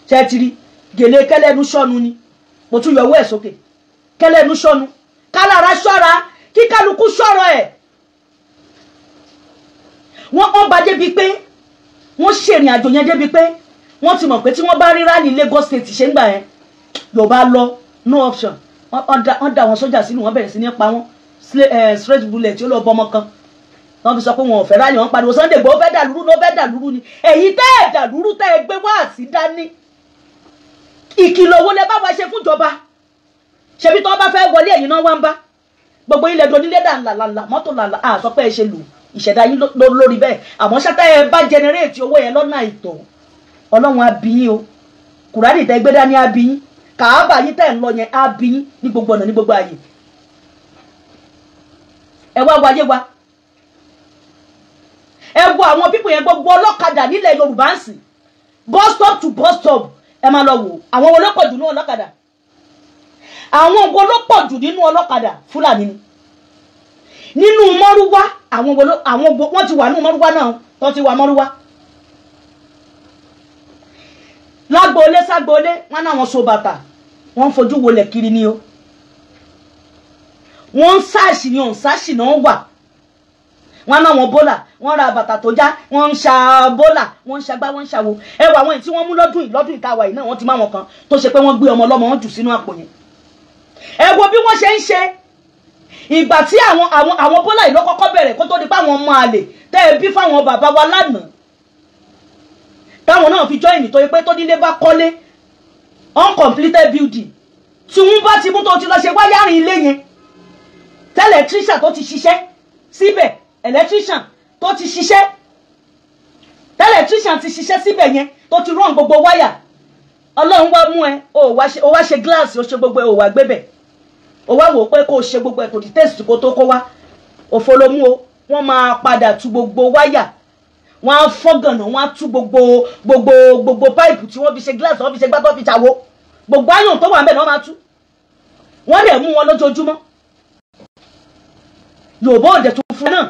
ṣe ti rí gèlè kẹlẹ́nu ṣọ́nu ni mo tún yọ owó ẹ̀ sókè kẹlẹ́nu ṣọ́nu kálára ṣọ́ra kí kálukú ṣọ́rọ̀ ẹ̀ wọ́n bá débi pé wọ́n ṣèrìn àjò yẹn débi pé wọ́n ti mọ̀ pé tí wọ́n bá rí rally Lagos State ṣe ń gbà yẹn Yorùbá lọ no option wọ́n dá wọn sójà sínú wọn bẹ̀rẹ̀ sí ní pa wọ́n straight bullet ó lọ bọ́mọ kan wọ́n fi sọ pé wọn ò fẹ́ rálì, wọ́n pariwo Sunday Igboho fẹ́ dàlúrú ló fẹ́ dàlúrú ni. èyí tẹ́ ẹ̀ dàlúrú tẹ́ ẹ gbé wá sí dání. ìkìlọ̀ wo lẹ bá wa ṣe fúnjọba? ṣebí tó bá fẹ́ wọlé ẹ̀yin náà wá ń bá gbogbo ilẹ̀ donílé dà ńlá mọ́tò ńlá sọ pé ẹ ṣe lù ìṣẹ̀dá yín lórí bẹ́ẹ̀. àmọ́ ṣáta ẹ bá jẹnẹrétì owó yẹn lọ́nà ìtọ́ Ọlọ́run á bí yín o. Kùránì tẹ́ gbé dání á bí yín, Kàábà yín tẹ́ ń lọ yẹn á bí yín ní gbogbo ọ̀nà ní gbogbo ààyè. ẹ wá wáyé wa, ẹ wo àwọn pípọ̀ yẹn gbogbo ọlọ́kadà nílẹ̀ Yorùbá ń sìn bus stop to bus stop. ẹ máa lọ wò àwọn wo ló pọ̀ jù nínú ọlọ́kadà, àwọn wo ló pọ̀ jù nínú ọlọ́kadà? Fúlàní ni. nínú mọ́rúwá àwọn wọ́n ti wà nínú mọ́rúwá náà tó ti wà mọ́rúwá. lágbóolé ságbóolé wọn náà wọn so bàtà wọn fojú wọlé kiri ni o. wọn ń sáàsì ni òun sáàsì náà wà. wọn náà wọn bólà wọn ra bàtà tó já wọn ń ṣa bólà wọn ń ṣagbá wọn ń ṣàwo. ẹ wà àwọn èyí tí wọn mú lọ́dún ìtawà yìí náà wọn ti má wọn kan tó ṣe pé wọn gbé ọmọ ọlọ́mọ wọn jù sínú àpò yẹn. ẹ wo bí wọ́n ṣe ń ṣe ìgbà tí àwọn bólà yìí ló kọ́kọ́ bẹ̀rẹ̀ kó tó di pé àwọn ọmọ àlè tẹ́ ẹ bí fáwọn bàbá wa lánàá táwọn náà fi join tó yẹ pé tó nílé bá kọ́lé uncompleted building tí wọ́n bá ti mú tó ti lọ ṣe wáyárìn ilé yẹn electrician tó ti ṣiṣẹ́ síbẹ̀ electrician tó ti ṣiṣẹ́ electrician ti ṣiṣẹ́ síbẹ̀ yẹn tó ti rán gbogbo wáyà Ọlọ́run wá mú ẹ ó wá ṣe gíláàsì ó ṣe gbogbo ẹ ó wá gbébẹ̀ ó wá wò pé kó ṣe gbogbo ẹ kò di test kó tó kó wá òfolomú o wọ́n máa padà tú gbogbo wáyà wọ́n á fọ́gànà wọ́n á tú gbogbo páìpù tí wọ́n fi ṣe gíláàsì wọ́n fi ṣe gbátọ́ fi ṣàwo gbogbo ayọ̀n tó wà ń bẹ̀ náà máa tú wọ́n dẹ̀ mú wọn lójoojúmọ́. Yorùbá ò dẹ̀ tún fura náà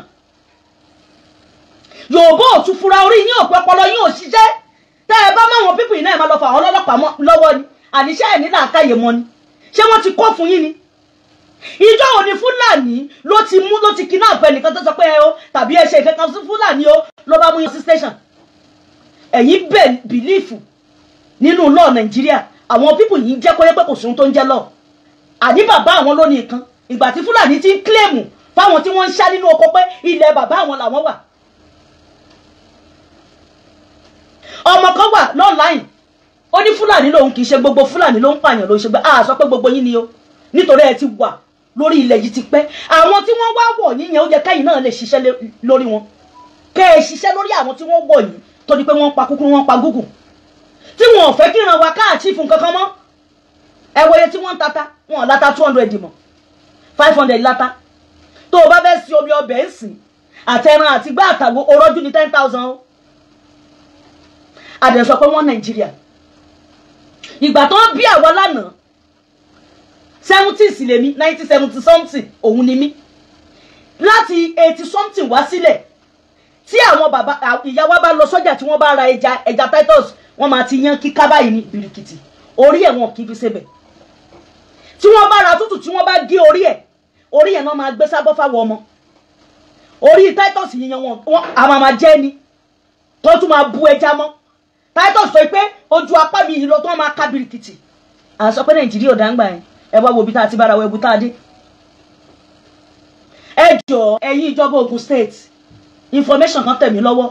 Yorùbá ò tún fura orí yín òpin ọpọlọ yín ò ṣiṣẹ́ tẹ́ ẹ bá máwọn pípù yìí náà máa lọ fà àwọn ọlọ́pàá lọ́wọ́ ni àníṣe ẹ̀ ní làákàyè mọ́ ni ṣé wọ́n ti kọ́ fún yín ni. ìjọ òní Fúlàní ló ti kidnap ẹnìkan tó sọ pé ẹ o tàbí ẹ ṣe ìkankan sí Fúlàní o ló bá mú yín sí station. ẹ̀yin bìlífù nínú law Nàìjíríà àwọn pípù yìí jẹ́ kó yẹ pé kò sí ohun tó ń jẹ́ law. àní bàbá àwọn ló ní nǹkan ìgbà tí Fúlàní ti ń kílèmù fáwọn tí wọ́n ń ṣá nínú oko pé ilẹ̀ bàbá àwọn làwọn wà. ọmọ kan wà lọ́nláìn ó ní Fúlàní lòun kì í ṣe gbogbo Fúlàní ló ń pààyàn ló ń ṣe gbé sọ pé gbogbo yín ni o nítorí ẹ ti wà lórí ilẹ̀ yìí ti pẹ́ àwọn tí wọ́n wá wọ̀ yín yẹn ó yẹ kẹ́yìn náà lè ṣiṣẹ́ lórí wọn kẹ́ ẹ ṣiṣẹ́ lórí àwọn tí wọ́n wọ̀ yín tó di pé wọ́n pa kúkúrú wọ́n pa gúgùn tí wọn ò fẹ́ kí ìran wa káàtì fún kankan mọ́ ẹ wòye tí wọ́n ń tata wọn ò láta 200 mọ́ 500 láta tó o bá fẹ́ sí omi ọbẹ̀ ń sìn àtẹran àti gbá àtàgbò orójú ní 10,000 o àdẹ̀ sọ pé wọ́n Nàìjíríà ìgbà tó ń bí àwa lánàá 70s lèmi 1970 something òun ni mí láti 80 something wá sílẹ̀ tí àwọn bàbá ìyá wa bá lọ sọ́jà tí wọ́n bá ra ẹja Titus wọ́n máa ti yan kíká báyìí ní birikiti orí ẹ̀ wọn kì í fi sebẹ̀ tí wọ́n bá ra tútù tí wọ́n bá gé orí ẹ̀ náà máa gbé sábọ́ fáwọn ọmọ orí Titus yíyan wọn àwọn máa jẹ́ ni tó tún máa bu ẹja mọ́ Titus sọ pé ojú apá mi yìí lọ tó máa ká birikiti à ń sọ pé Nàìjíríà ò dáńgbà yẹn ẹ wá wo bí tá a ti bára wẹ̀bù tá a dé. ẹ jọ ẹ̀yin ìjọba Ògùn state information kan tẹ̀ mí lọ́wọ́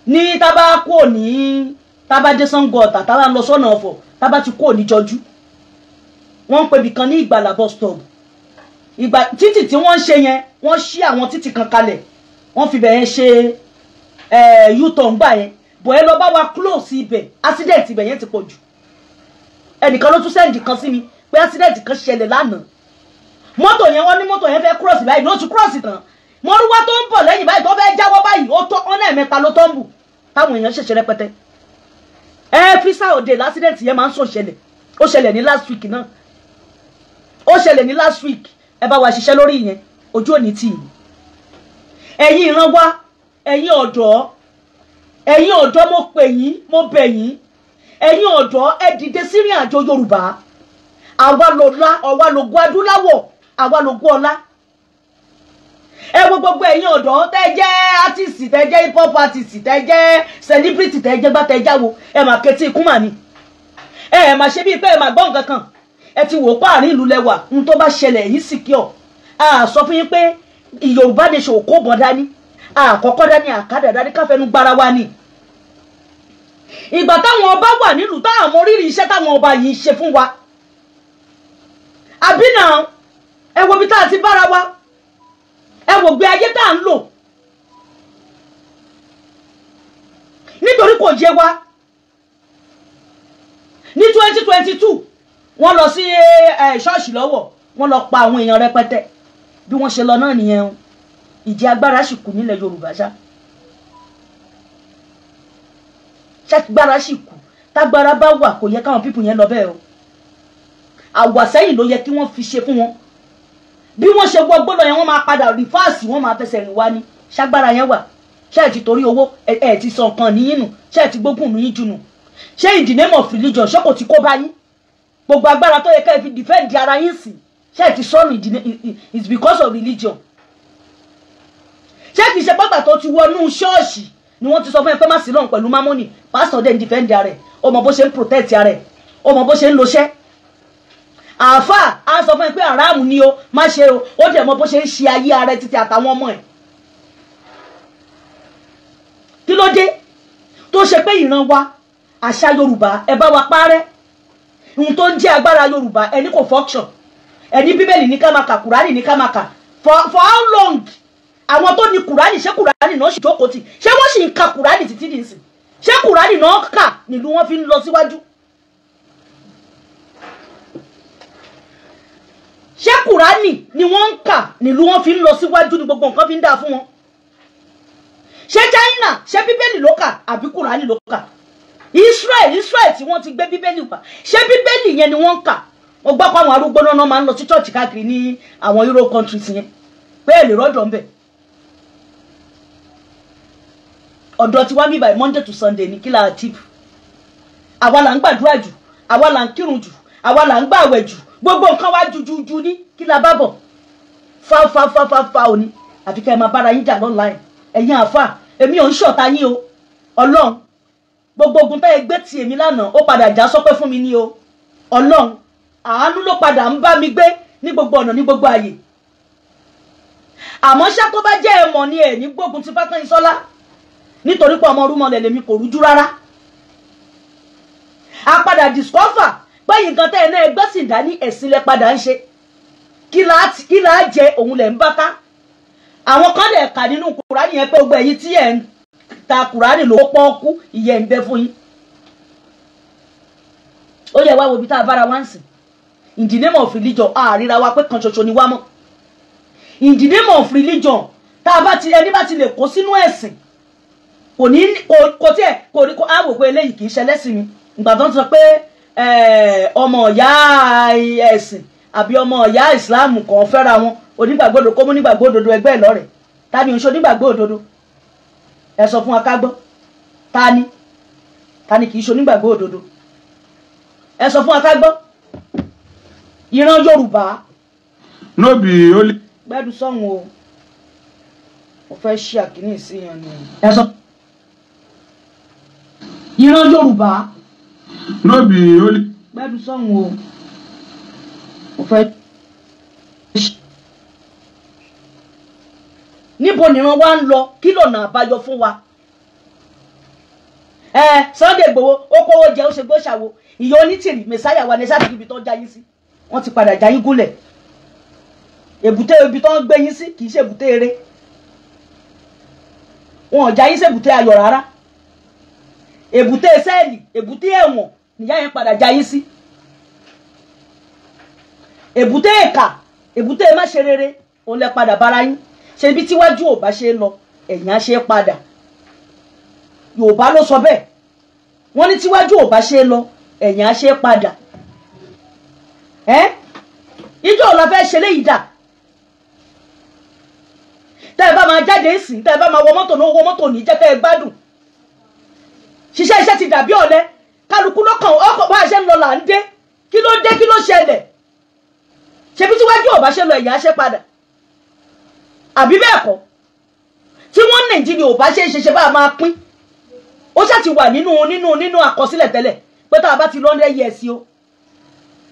ní tábà kúò ní tábà dé Ṣàngó Ọ̀tà tábà ń lọ sọ́nà Ọ̀fọ̀ tábà ti kúò ní Jọjú wọ́n ń pè bìkan ní Ìgbàlà bus stop ìgbà títì tí wọ́n ń ṣe yẹn wọ́n ṣí àwọn títì kan kalẹ̀ wọ́n fi bẹ̀yẹn ṣe u-turn gbà yẹn bọ̀ ẹ lọ bá wa close ibẹ̀ accident ibẹ̀ yẹn ti pọ̀ jù ẹnìkan ló tún sẹ́ǹdì kan sí mi pé accident kan ṣẹlẹ̀ lánàá mọ́tò yẹn wọ́n ní mọ́tò yẹn fẹ́ cross báyìí ló tún cross tán mọ́rúwá tó ń bọ̀ lẹ́yìn báyìí tó fẹ́ jáwọ́ báyìí ó tó ọ̀nà ẹ̀mẹ́ta ló tó ń bù táwọn èèyàn ṣẹ̀ṣẹ̀ rẹpẹtẹ fisa òde l'accident yẹn máa ń sọ ṣẹlẹ̀ ó ṣẹlẹ̀ ní last week náà ó ṣẹlẹ̀ ní last week ẹ bá wa ṣiṣẹ́ lórí ìyẹn ojú òní tì í ẹ̀yin ìran wa ẹ̀yin ọ̀dọ́ mo pè yín mo bẹ̀ yín ẹ̀yin ọ̀dọ́ ẹ dìde sírìn àjò Yorùbá àwa lọ́lá àwa lògùn adúláwọ̀ àwa lògùn ọlá ẹ wo gbogbo ẹ̀yin ọ̀dọ́ tẹ́ jẹ́ artist tẹ́ jẹ́ hip hop artist tẹ́ jẹ́ celebrity tẹ́ jẹ́ gbá tẹ́ jáwo ẹ mà ketí ikú mà ní ẹ mà ṣe bíi pé ẹ mà gbọ́ nǹkan kan ẹ ti wò páàrin ìlú lẹ́wà ń tó bá ṣẹlẹ̀ yìí secure a sọ fún yín pé Yorùbá nation ò kó bọ̀ dání àkọ́kọ́ dání àkádà dání káfẹ́nu gbára wa ni. Ìgbà táwọn ọba wà nílùú táwọn mọ rírì iṣẹ́ táwọn ọba yìí ṣe fún wa. Àbí náà ẹ wo bí tá a ti bára wa, ẹ wo gbé ayé tá à ń lò. Nítorí kò yé wa ní 2022 wọ́n lọ sí ṣọ́ọ̀ṣì lọ́wọ́, wọ́n lọ pa àwọn èèyàn rẹpẹtẹ. Bí wọ́n ṣe lọ náà nìyẹn o. Ìjì agbára sì kù nílẹ̀ Yorùbá ṣá. Ṣàgbára sì kù, tágbára bá wà kò yẹ káwọn pípù yẹn lọ bẹ́ẹ̀ o. Àwàsẹ́yìn ló yẹ kí wọ́n fi ṣe fún wọn. Bí wọ́n ṣe gbogbo lọ yẹn wọ́n máa padà rìfáàsì, wọ́n máa fẹsẹ̀ rìn wá ní. Ṣàgbára yẹn wà. Ṣé ẹ ti torí owó ẹ ti sọ nǹkan níyìn nù? Ṣé ẹ ti gbógun níyìn jù nù? Ṣé in the name of religion ṣé kò ti kó bá yín? Gbogbo agbára tó yẹ ká ẹ fi defend ara yín sí. Ṣé ẹ ti sọnù it's because of religion? Ṣé kìí ṣe pàgbà tó ti wọnú ṣọ́ọ̀ṣì ni wọ́n ti sọ fún ẹ pé má sí lọ́hùn pẹ̀lú mámọ́nì? Pastor dẹ̀ ń defend ara ẹ̀, ó mọ bó ṣe ń protect ara ẹ̀, ó mọ bó ṣe ń lo ṣẹ́. Àáfà á sọ fún ẹ pé àràmù ni o, má ṣe o, ó dẹ̀ mọ bó ṣe ń ṣe ayé ara ẹ̀ títí àtàwọn ọmọ ẹ̀. Kí ló dé tó ṣe pé ìran wa àṣà Yorùbá ẹ bá wa parẹ́? Ohun tó ń jẹ́ agbára Yorùbá ẹni kò function, ẹni Bíbélì ní ká máa kà, Kùránì ní ká máa kà. For how long? Àwọn tó ní Kùránì ṣé Kùránì náà sì jókòó tì? Ṣé wọ́n sì ń ka Kùránì títí dì sí? Ṣé Kùránì náà kà nílùú wọn fi ń lọ síwájú? Ṣé Kùránì ni wọ́n ń kà nílùú wọn fi ń lọ síwájú ni gbogbo nǹkan fi ń dà fún wọn? Ṣé China ṣé Bíbélì ló kà àbí Kùránì ló kà? Israel tí wọ́n ti gbé Bíbélì wá, ṣé Bíbélì yẹn ni wọ́n ń kà? Mo gbọ́ pé àwọn arúgbó náà máa ń lọ sí church káàkiri ní àwọn Euro countries yẹn pé èlè rọ́dọ̀ ń bẹ̀. Ọ̀dọ̀ tí wá bí by Monday to Sunday ní kí la achieve? Àwa là ń gbàdúrà jù, àwa là ń kírun jù, àwa là ń gbààwẹ̀ jù, gbogbo nǹkan wá jujuju ní kí la bá bọ̀? Fa òní àfi kẹ́ ẹ máa bára yín jà online. Ẹ̀yin àfà, èmi ò ń ṣọ̀tá yín o. Ọlọ́run, gbogbo ogun tẹ́ ẹ gbé ti èmi lánàá ó padà já sọ́pẹ́ fún mi ní o. Ọlọ́run, àánú ló padà ń bá mi gbé ní gbogbo ọ̀nà ní gbogbo ààyè. Àmọ́ ṣá tó bá jẹ́ ẹ̀mọ̀ ni ẹ̀ ní gbógun ti Fákànyìnsọ́lá nítorí pé ọmọ Rúmọlẹ̀ lèmi kò rújú rárá. A padà discover pé nǹkan tẹ́ ẹ náà ẹgbẹ́ sì dá ní ẹ̀sìn lẹ padà ń ṣe. Kí la jẹ òun lẹ̀ ń bá ká. Àwọn kan lè kà nínú Kùránì yẹn pé gbogbo ẹ̀yin tí ẹ̀ ń ta Kùránì ló pọ́ọ́kú ìyẹn ń bẹ fún yín. Ó yẹ wá wo bí tá a bára wá ń sìn. In the name of religion àríra wa pé kan ṣoṣo ni wá mọ́. In the name of religion tá a bá ti ẹni bá ti lè kó sínú ẹ̀sìn kò ní àwò pé eléyìí kì í ṣe lẹ́sìn mi. Ìgbà tó ń sọ pé ọmọ ìyá ẹ̀sìn àbí ọmọ ìyá ìsìláàmù kan fẹ́ra wọn, onígbàgbọ́dọ̀ kó mú nígbàgbọ́ òdodo ẹgbẹ́ ẹ̀ lọ́rẹ̀. Ta ni oṣù onígbàgbọ́ òdodo? Ẹ sọ fún wa ká gbọ́. Ta ni kì í ṣe onígbàgbọ́ òdodo? Ẹ sọ fún wa ká gbọ́. Ìran Yorùbá. No be only. Gbẹ́dùn sọ́hun o. Mo fẹ́ ṣí àkíní sí yan ni. Ẹ sọ. Ìran Yorùbá. No be only. Gbẹ́dùn sọ́hun o. Mo fẹ́. Níbo nìran wa ń lọ? Kí lọ̀nà àbáyọ fún wa? Sunday Igboho ó kówó jẹ ó ṣe gbóṣàwó. Ìyá onítìrì mẹsáyà wa ní sáà ibi tó ń já yín sí. Wọ́n ti padà já yín gúnlẹ̀. Èbúté ibi tó ń gbé yín sí kì í ṣe èbúté eré. Wọn ò já yín sí èbúté ayọ̀ rárá. Èbúté sẹ́ẹ̀lì, èbúté ẹ̀wọ̀n nìyá yẹn padà já yín sí. Èbúté ìkà, èbúté má ṣe rere òun lẹ padà bára yín. Ṣé ibi tíwájú ò bá ṣe lọ ẹ̀yìn á ṣe padà. Yorùbá ló sọ bẹ́ẹ̀. Wọ́n ní tíwájú ò bá ṣe lọ ẹ̀yìn á ṣe padà. Ìjọ ò la fẹ́ ṣe léyìí dà. Tẹ́ ẹ bá máa jáde ìsìn, tẹ́ ẹ bá máa wọ mọ́tò náà wọ mọ́tò ní jẹ́ kẹ́ ẹ gbádùn. Ṣiṣẹ́ iṣẹ́ ti dàbí ọ̀lẹ. Kálukú lọ́kàn ọkọ̀ bá a ṣe ń lọ là ń dé. Kí ló dé? Kí ló ṣẹlẹ̀? Ṣebí tíwájú ò bá ṣe lọ ẹ̀yìn á ṣe padà. Àbí bẹ́ẹ̀ kọ́? Tí wọ́n Nàìjíríà ò bá ṣe bá a máa pín. Ó ṣáà ti wà nínú àkọsílẹ̀ tẹ́lẹ̀ pé tá a bá ti lọ 100 years o.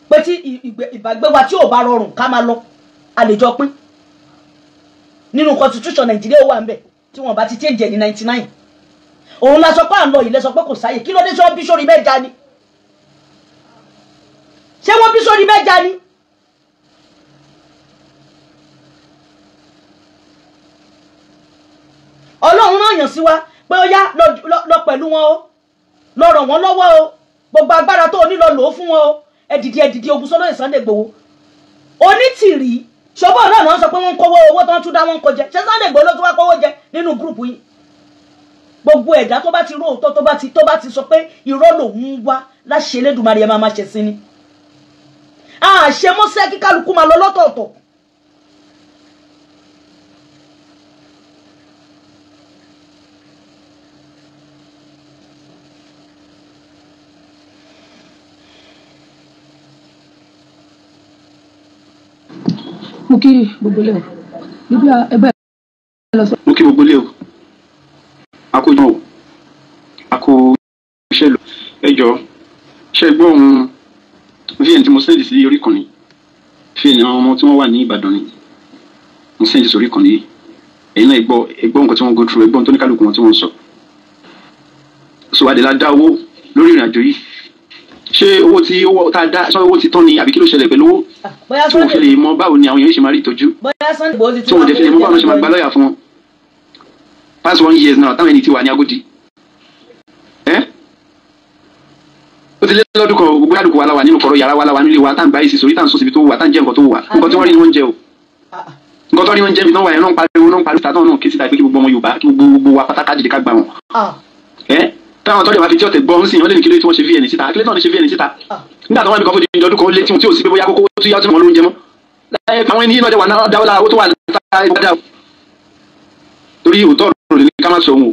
Pé tí ìbàgbé wa tí ò bá rọrùn ká máa lọ a lè jọ pín. nínú constitution Nàìjíríà ó wà ńbẹ̀ tí wọ́n bá ti change ẹ̀ ní 99 òun la sọ pé à ń lọ ilé sọ pé kò sáyè kí ló dé sọ bí sórí mẹ́ja ni ṣé wọ́n bí sórí mẹ́ja ni Ọlọ́run náà yàn sí wa pé ó yá lọ pẹ̀lú wọn o lọ ràn wọ́n lọ́wọ́ o gbogbo agbára tó o ní lọ lò ó fún wọn o ẹ̀dìdì ogun sọ́dọ̀ Sunday Igboho onítìrí ṣọ́bọ̀ náà náà sọ pé wọ́n ń kówó owó tó ń tún dá wọn kó jẹ ṣé Sunday Igboho ló tún wá kówó jẹ nínú gúrùpù yìí gbogbo ẹ̀dá tó bá ti róòótọ́ tó bá ti sọ pé irọ́ lòun ń wá láṣẹ Elédùmarè ẹ máa ṣe sí ni àṣẹ mọ́sẹ́ kí kálukú máa lọ lọ́tọ̀ọ̀tọ̀ mo kí gbogbo ilé o níbi ẹgbẹ́ lọ sọ. mo kí gbogbo ilé o a kó jọ o a kó iṣẹ́ lọ ẹ jọ ṣe gbọ́ ohun vn tí mo sẹ́ndì sí orí kan ní vn àwọn ọmọ tí wọ́n wà ní Ìbàdàn ni mo sẹ́ndì sórí kan ní ẹ̀yin náà ẹgbọ́ nǹkan tí wọ́n go through ẹgbọ́n tó ní kálukú wọn tí wọ́n sọ so adela dá owó lórí ìrìn àjò yìí ṣé owó tí owó tá a dá sọ owó ti tán ni àbí kí ló ṣẹlẹ̀ pẹ̀lú owó tí wọ́n fi lè mọ báwo ni àwọn èèyàn ṣe máa rí ìtọ́jú tí wọ́n dẹ̀ fi lè mọ báwo ṣe máa gba lọ́ọ̀yà fún wọn past 1 year now táwọn ẹni tí wà ní Agodi ó ti lé lọ́dún kan gbogbo àdùkù wa la wà nínú kọ̀rọ̀ yàrá wa la wà nílé wa tá à ń bá ìsì sórí tá à ń sọ síbi tó wà tá à ń jẹ nǹkan tó wà nǹkan tí wọ́n rí ni wọ́n ń jẹ o nǹkan tó rí wọ́n ń jẹ ibi tó wà yẹn náà ń pariwo tàtọ́ náà kí síta pé kí gbogbo ọmọ Yorùbá kí gbogbo wa pátákà dìde ká gbà wọn táwọn tọ́jú àfi tí ọ̀tẹ̀ gbọ́ ń sìn wọ́n lè ní kílé tí wọ́n ṣe VN síta kílé tí wọ́n ṣe VN síta nígbà tó wọ́n bí kan fún di ọdún kan létí wọn tí ò sí pé bóyá kókó tó yá tí wọ́n ló ń jẹ mọ́ àwọn ènìyàn náà jẹ́ wà náà dáwọ́lá owó tó wà láta ìgbàdá torí òótọ́ ọ̀rọ̀ ní ká má sọ òun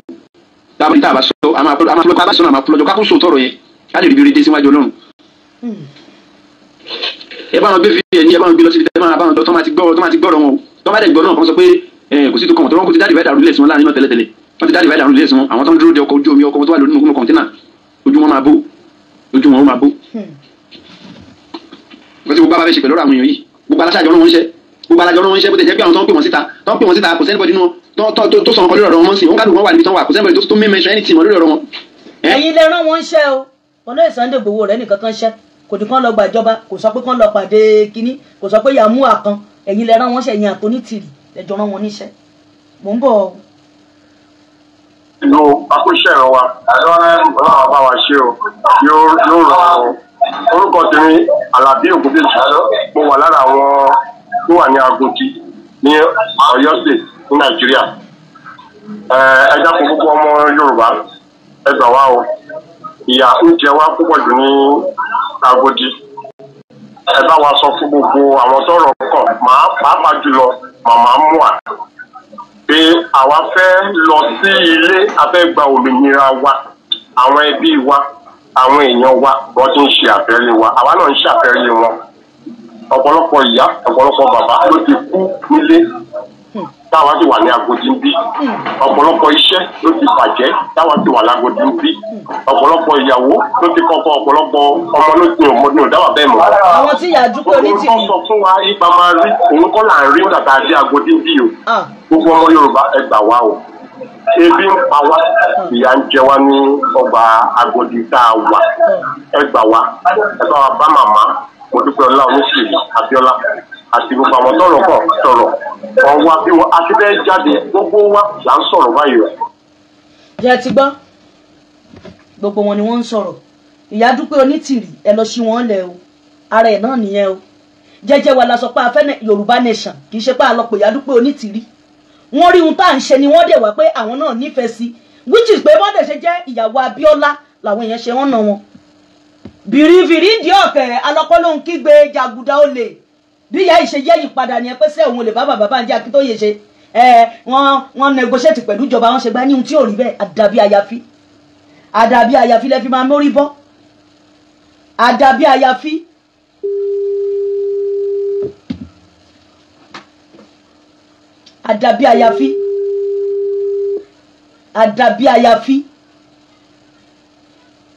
dábàá níta àbásọ àmàpọ̀lọjọ kákó sọ tọrọ yẹn ká lè rí bí dé síwájú Ọlọ́run ẹ bá wọn gbé VN ẹ bá wọn gbé lọ síbi tẹ́ máa bá wọn lọ tó máa ti gbọ́rọ̀ wọn o tó bá dẹ̀ gbọ́ náà kan sọ pé kò sí tó kàn tó wọn kò ti dáàdì báyìí dàrú lẹ̀ sí wọn láàrin náà tẹ́lẹ̀tẹ́lẹ̀ wọ́n ti dáàdì báyìí dàrú lẹ̀ sí wọn àwọn tó ń dúró de ọkọ̀ ojú omi ọkọ̀ tó wà lórí nínú kọ̀ǹtínà ojú wọn máa bó wọ́n ti gbogbo abáfẹ́ ṣe pẹ̀lú àwọn èèyàn yìí gbogbo aláṣàjọ náà wọ́n ń ṣe gbogbo alájọ náà wọ́n ń ṣe bó ti jẹ́ pé àwọn tó ń pè wọ́n síta kò sẹ́nìbọ̀dì nínú tó sọ nǹkan lórí ọ̀rọ̀ wọn sí wọn kálukú wọn wà níbi tán wà kò sẹ́nìbọ̀dì tó mẹ́mẹ́sọ ẹni tì wọ́n lórí ọ̀rọ̀ wọn. ẹ̀yin lè rán wọn ṣẹ́ o olóyè Sunday Igboho rẹ̀ nìkan kan ṣẹ́ kò ní kán lọ gbàjọba kò sọ pé kán lọ pàdé kínní kò sọ pé yàmú àkan ẹ̀yin lè rán wọn ṣẹ́ ẹ̀yin àtọ́nítìrì ẹ̀jọ̀ rán wọn níṣẹ́ mò ń bọ̀. ìlú akóṣẹ́ ìran wa ọlọ́run bá wa ṣe o yóò rọrùn orúkọ tèmi Alábí Ògúndèjì mo wà lára àwọn tó wà ní Agodi ní Ọ̀yọ́ state ní Nàìjíríà ẹ dákun gbogbo ọmọ Yorùbá ẹ gbà wá o ìyà ń jẹ wá púpọ̀ jù ní Agodi ẹ bá wa sọ fún gbogbo àwọn tọ́rọ̀ kàn pàápàá jùlọ màmá mua pé àwa fẹ́ lọ sí ilé a fẹ́ gba òmìnira wa àwọn ẹbí wa àwọn èèyàn wa wọ́n ti ń ṣe àfẹ́rí wa àwa náà ń ṣe àfẹ́rí wọn ọ̀pọ̀lọpọ̀ ìyá ọ̀pọ̀lọpọ̀ bàbá ló ti kú nílé táwa ti wà ní Agodi ń bí ọ̀pọ̀lọpọ̀ iṣẹ́ ló ti bàjẹ́ táwa ti wà lágodi ń bí ọ̀pọ̀lọpọ̀ ìyàwó ló ti kọ́kọ́ ọ̀pọ̀lọpọ̀ ọmọ ló ti ní òdáwà bẹ́ẹ̀ mọ́. àwọn tí yàá dúpẹ́ onítìrì. òun sọ fún wa ipa máa rí òun kọ́ là ń rí tàbí àdé Agodi ń bí o gbogbo ọmọ Yorùbá ẹ gbà wá o ebi ń pa wá ìyà ń jẹ wá ní ọgbà Agodi tá a wà ẹ gbà wá ẹ bá wa bá màmá mo dúpẹ́ ọlá oníṣèlú Abíọ́lá àti gbogbo àwọn tọrọ kọ sọ̀rọ̀ wọn wá bí wọn àti bẹ́ẹ̀ jáde gbogbo wa là ń sọ̀rọ̀ báyìí rẹ. jẹ́ ti gbọ́ gbogbo wọn ni wọ́n ń sọ̀rọ̀ ìyá dúpẹ́ onítìrì ẹ lọ sí wọn lẹ̀ o ara ẹ̀ náà nìyẹn o jẹ́jẹ́ wa la sọ pé a fẹ́ Yorùbá nation kì í ṣe pé a lọ pè ìyá dúpẹ́ onítìrì wọ́n rí ohun tá à ń ṣe ni wọ́n dẹ̀ wá pé àwọn náà nífẹ̀ẹ́ sí which is pé wọ́n dẹ̀ ṣe jẹ́ ìyàwó Abíọ́lá làwọn èèyàn ṣe wọ́n nà wọn bìrìbìrì ń di ọ̀kẹ́ alọ́kọ́ ló ń kígbe jàgùdà olè bí ìyá ìṣe yẹ́ yìí padà ni ẹ pé sẹ́ òun olè bá bàbá Bánjí Akíntóyè ṣe wọ́n negotiate pẹ̀lú ìjọba wọn ṣe gbá ní ohun tí ò rí bẹ́ẹ̀ àdàbí àyàfi lẹ́fi máa mórí bọ́ àdàbí àyàfi. àdàbí àyàfi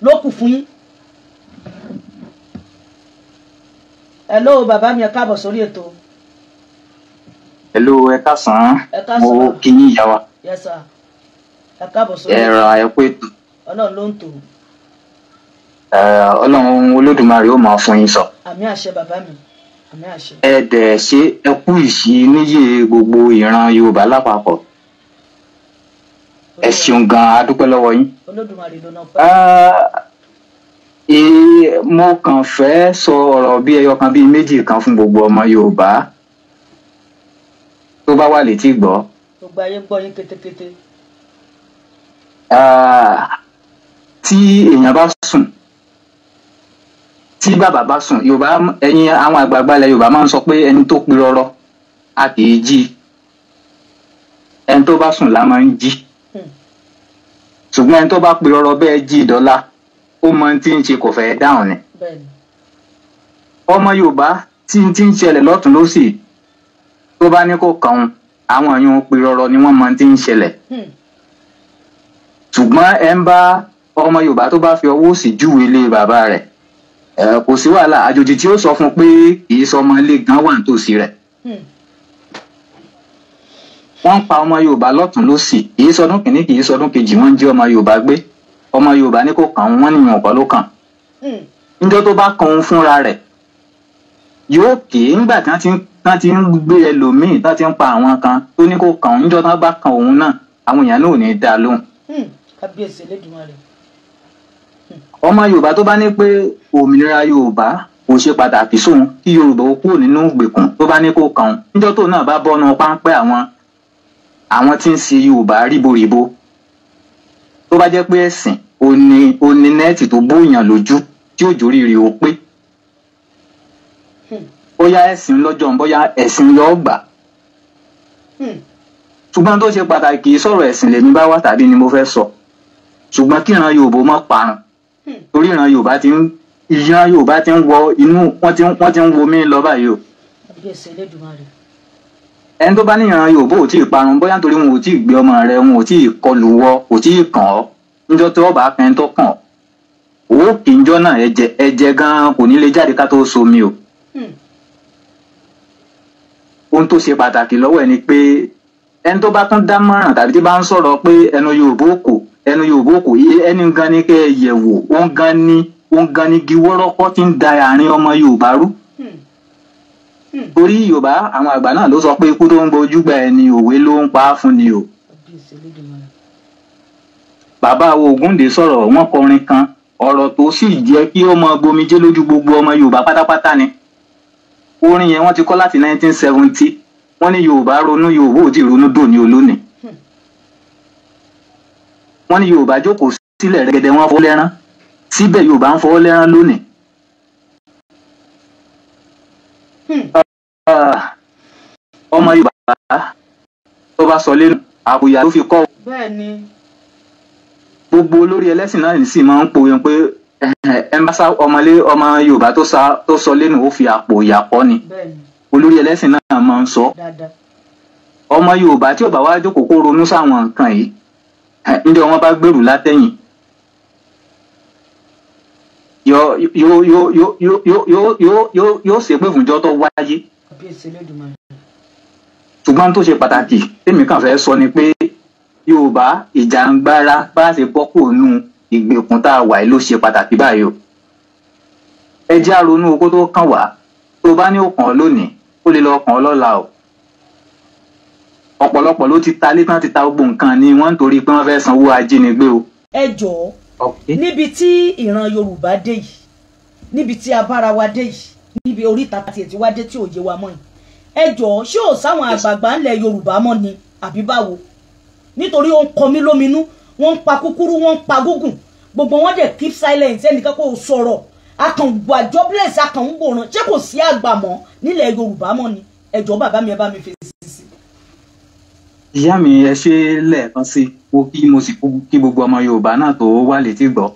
ló kù fún yín. hello bàbá mi ẹ káàbọ̀ sórí ètò. Hello, ẹ káàsán. Ẹ káàsán. Mo kí yín ìyá wa. Yes sir. Ẹ káàbọ̀ sórí. Ẹ ra ẹ pé ètò. Ọlọ́run ló ń tò. Ọlọ́run Olódùmarè ó máa fún yín sọ. Àmì àṣẹ bàbá mi. Àmì àṣẹ. Ẹ dẹ̀ ṣe ẹ kú ìṣíníyè gbogbo ìran Yorùbá lápapọ̀. Ẹ ṣeun gan-an, a dúpẹ́ lọ́wọ́ yín. Olódùmarè ló náà pẹ́. Mo kàn fẹ́ sọ ọ̀rọ̀ bí ẹyọ kan bíi méjì kan fún gbogbo ọmọ Yorùbá tó bá wà létí gbọ́. Gbogbo ayé gbọ́ yín kétékété. Tí èèyàn bá sùn, tí bàbá bá sùn, Yorùbá ẹ̀yin àwọn àgbààgbà ilẹ̀ Yorùbá máa ń sọ pé ẹni tó pirọrọ a kì í jí, ẹni tó bá sùn la máa ń jí. Ṣùgbọ́n ẹni tó bá pirọrọ bẹ́ẹ̀ jí dọ́là ó mọ tí ń ṣe kò fẹ́ dáhùn ni. Ọmọ Yorùbá tí ń ṣẹlẹ̀ lọ́tún lósì tó bá ní kó kàn àwọn èèyàn pirọrọ ni wọ́n mọ tí ń ṣẹlẹ̀. Ṣùgbọ́n ẹ ń bá ọmọ Yorùbá tó bá fi ọwọ́ òsì júwe ilé bàbá rẹ̀, kò sí wàhálà, àjòjì tí ó sọ fún pé kì í sọ ọmọ ilé gan wà nítòsí rẹ̀. Wọ́n ń pa ọmọ Yorùbá lọ́tún lósì, kì í sọdún kìíní kì í sọdún kejì, wọ́n ń jí ọmọ Yorùbá gbé. Ọmọ Yorùbá ní kò kàn wọ́n níyàn ọ̀pọ̀ ló kàn. Níjọ́ tó bá kan òun fúnra rẹ̀ yóò ké ńgbà tí wọ́n ti ń gbé ẹlòmíì tí wọ́n ti ń pa àwọn kan tó ní kò kàn òun, níjọ́ tó bá kan òun náà àwọn èèyàn náà ò ní dá lóhùn. Kábíyèsí Elédùmarè. Ọmọ Yorùbá tó bá ní pé òmìnira Yorùbá kò ṣe pàtàkì sóhun, kí Yorùbá ó kúrò nínú ìgbèkùn tó bá ní kó kàn òun, níjọ́ tó náà bá bọ́nu páńpẹ́ àwọn tí ń ṣe Yorùbá ríboríbo, tó bá jẹ́ pé ẹ̀sìn ó ní nẹ́ẹ̀tì tó bóyàn lójú tí òjò rírì ó pé, bóyá ẹ̀sìn lọ́jọ́ bóyá ẹ̀sìn lọ́ọ́ gbà. Ṣùgbọ́n tó ṣe pàtàkì sọ̀rọ̀ ẹ̀sìn lèmi bá wá tàbí ni mo fẹ́ sọ. Ṣùgbọ́n kí ìran Yorùbá má parun, torí ìran Yorùbá ti ń wọ inú, wọ́n ti ń wo mí lọ báyìí o. Kábíyèsí Elédùmarè. Ẹni tó bá ní ìran Yorùbá ò tí ì parun bóyá nítorí wọn ò tí ì gbé ọmọ rẹ̀, wọn ò tí ì kọlù wọ, kò tí ì kàn ọ́. Níjọ́ tí ọba kan tó kàn owó kì í jọ náà ẹ̀jẹ̀ gan kò ní lè jáde ká tó somi o. Ohun tó ṣe pàtàkì lọ́wọ́ ẹ̀ ni pé ẹni tó bá tún dá mọ̀ràn tàbí tí bá ń sọ̀rọ̀ pé ẹnu Yorùbá kò ẹni gan ni kẹ́ ẹ yẹ̀ wò, òun gan ni giwọ́rọ́kọ́ tí ń da àárín ọmọ Yorùbá rú. Torí Yorùbá àwọn àgbà náà ló sọ pé ikú tó ń bojú gbà ẹni òwe ló ń pa á fún ni o. Bàbá Ògúndé sọ̀rọ̀, wọ́n kọrin kan, ọ̀rọ̀ tó sì jẹ́ kí ó mọ gbomijé lójú gbogbo ọmọ Yorùbá pátápátá ni. Orin yẹn wọ́n ti kọ láti 1970. Wọ́n ní Yorùbá ronú, Yorùbá ò tí ronú dòní olónìí. Wọ́n ní Yorùbá jókòó sílẹ̀ rẹ̀gẹ̀dẹ̀ wọ́n fọwọ́ lẹ́rán, síbẹ̀ Yorùbá ń fọwọ́ lẹ́rán lónìí. Ọmọ Yorùbá tó bá sọ lẹ́nu àbùyá ló fi kọ́. Bẹ́ẹ̀ni. Gbogbo olórí ẹlẹ́sìn náà sì máa ń pòwe pé ẹnbàṣà ọmọ Yorùbá tó sọ lẹ́nu ó fi àpò ìyàpọ̀ ni. Olórí ẹlẹ́sìn náà máa ń sọ. Ọmọ Yorùbá tí ó bá wá jókòó kó ronú sáwọn nǹkan yìí, níbi wọn bá gbèrú látẹ̀yìn yóò ṣe pé fúnjọ́ tó wáyé. Ṣùgbọ́n tó ṣe pàtàkì tèmi kàn fẹ́ sọ ni pé Yorùbá ìjàngbara bá ṣe bọ́ kúrò nínú ìgbèkùn tá a wà yìí ló ṣe pàtàkì báyìí o. Ẹ jẹ́ á ronú okó tó kàn wá, tó bá ní ó kàn ọ́ lónìí ó lè lọ kàn ọ́ lọ́la o. Ọ̀pọ̀lọpọ̀ ló ti ta létán ti ta gbogbo nǹkan ni wọ́n ń torí pé wọ́n fẹ́ sanwó ajínigbé o. Ẹ jọ̀ọ́, níbi tí ìran Yorùbá dé yìí, níbi tí abára wa dé yìí, níbi oríta tiẹ̀ tí wá dé tí òye wa mọ́ yìí, ẹ jọ̀ọ́ ṣé ò sáwọn àgbààgbà ńlẹ̀ Yorùbá mọ́ ni àbí báwo? Nítorí ó ń kọ mí lóminú, wọ́n ń pa kúkúrú, wọ́n ń pa gúngùn, gbogbo wọn dẹ̀ keep silent, ẹnìkan kò sọ̀rọ̀, akàngbà jobless akàngbòràn, ṣé kò sí àgbà mọ́ nílẹ̀ Yorùbá mọ́ ni? Ẹ jọ̀ọ́ bàbá mi, ẹ bá mi fèsì sí. Ìyá mi ẹ ṣe lẹ́ẹ̀kan sí, mo sì kí gbogbo ọmọ Yorùbá náà tó wà létí gbọ́.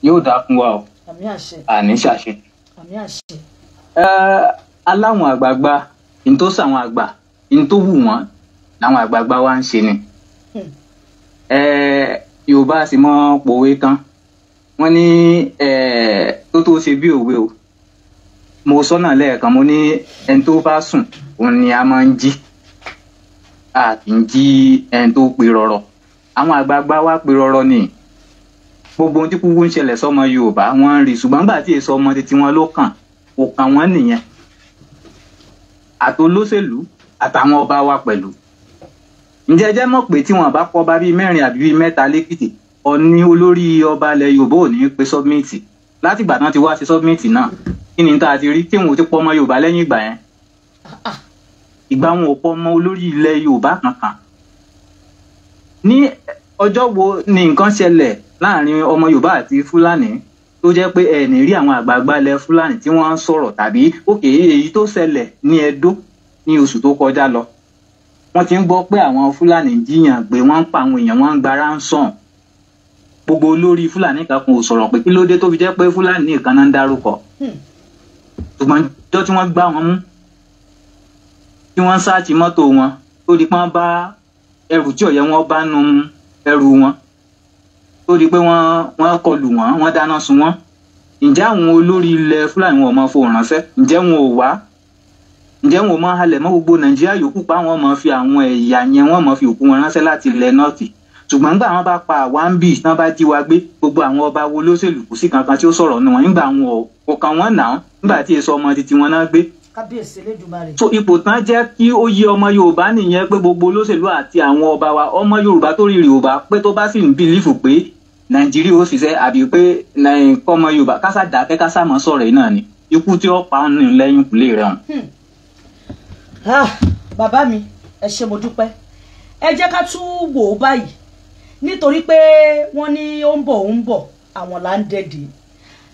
Yóò dáa fún wa o. Àmín àṣẹ. Àní ṣàṣẹ. Àmín àṣẹ. Aláwọn àgbààgbà, in tó sàwọn àgbà, in tó wù wọ́n làwọn àgbààgbà wa ń ṣe ni. Yorùbá sì mọ pòwe kan, wọ́n ní tó ṣe bí òwe o. mo sọ́nà lẹ́ẹ̀kan mo ní ẹni tó bá sùn òun ni a máa ń jí a kì í jí ẹni tó pe rọrọ àwọn àgbààgbà wa pe rọrọ ni gbogbo ohun tí kúkú ń ṣẹlẹ̀ sọ́mọ Yorùbá wọ́n ń rí ṣùgbọ́n nígbà tí èso ọmọ títí wọn ló kàn kò kàn wọ́n nìyẹn àtolóṣèlú àtàwọn ọba wa pẹ̀lú ǹjẹ́ jẹ́ mọ̀ pé tí wọ́n bá kọ́ bá bíi 4 àbí bíi 3 lẹ́kìtì Ọọ̀ni olórí ọba ilẹ̀ Yorùbá ò ní pé sọ́bmìtì láti ìgbà tán ti wá sí sọ́bmìtì náà kí ni tá a ti rí tí wọn ò ti pọ̀ ọmọ Yorùbá lẹ́yìn ìgbà yẹn ìgbà wọn ò pọ̀ ọmọ olórí ilẹ̀ Yorùbá kankan ní ọjọ́ wo ni nǹkan ṣẹlẹ̀ láàrin ọmọ Yorùbá àti Fúlàní tó jẹ́ pé ẹ ní rí àwọn àgbààgbà ilẹ̀ Fúlàní tí wọ́n ń sọ̀rọ̀ tàbí òkè èyí tó ṣẹlẹ̀ ní Ẹdó ní oṣù tó kọjá lọ wọ́n ti ń gbọ́ pé àwọn Fúlàní jiyàn gbé wọ́n ń pa àwọn èèyàn wọ́n ń gba ransom gbogbo olórí Fúlàní kan kò sọ̀rọ̀ pé kí ló dé tó fi jẹ́ pé Fúlàní nìkan náà ń dárúkọ ṣùgbọ́n ọjọ́ tí wọ́n gbá wọn mú tí wọ́n ń sáàtì mọ́tò wọn tó di pé wọ́n bá ẹrù tí ó yẹ wọ́n bá nu ẹrù wọn tó di pé wọ́n kọlù wọn wọ́n dáná sun wọn ǹjẹ́ àwọn olórí ilẹ̀ Fúlàní wọn ò mọ fohùn ránṣẹ́ ǹjẹ́ wọn ò wá ǹjẹ́ wọn ò mọ halẹ̀ mọ́ gbogbo Nàìjíríà yòókù pa wọn mọ fi àwọn ẹ̀yà yẹn wọn mọ fi òkú wọn ránṣẹ́ láti ilẹ̀ nọ́ọ̀tì ṣùgbọ́n nígbà wọn bá pa àwa ń bì tí wọ́n bá jí wa gbé gbogbo àwọn ọba wo lóṣèlú kò sí kankan tí ó sọ̀rọ̀ nù wọn nígbà wọn ò kàn wọ́n nà nígbà tí èso ọmọ títí wọn náà gbé. kábíyèsí Elédùmarè. so ipò tán jẹ́ kí ó yé ọmọ Yorùbá nìyẹn pé gbogbo olóṣèlú àti àwọn ọba wa ọmọ Yorùbá tó rí Yorùbá pé tó bá sì ń bìlífù pé Nàìjíríà ó ṣiṣẹ́ àbí pé ọmọ Yorùbá kásá dákẹ́ kásá mọ́ sọ̀rọ̀ yìí náà ni ikú tí ó pa ń rìn lẹ́yìn kùlé rẹ̀ hàn. Bàbá mi ẹ ṣé mo dúpẹ́ ẹ jẹ́ ká tún wò ó báyìí nítorí pé wọ́n ní ó ń bọ̀ àwọn là ń dẹ̀dẹ̀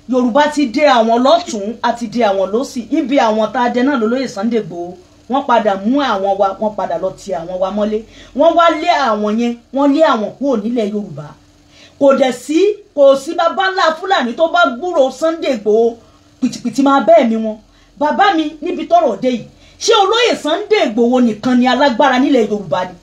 Yorùbá ti dé àwọn lọ́tún àti dé àwọn lọ́sì ibi àwọn tá a dẹ náà lólóyè Sunday Igboho wọ́n padà mú àwọn wa wọ́n padà lọ ti àwọn wa mọ́lé wọ́n wá lé àwọn yẹn wọ́n lé àwọn kúrò nílẹ̀ Yorùbá kò sí bàbá ńlá Fúlàní tó bá gbúrò Sunday Igboho pìtìpìtì máa bẹ́ẹ̀ mi wọn bàbá mi níbi tọ́rọ̀ dé yìí ṣé olóyè Sunday Igboho nìkan ni alágbára nílẹ̀ Yorùbá ni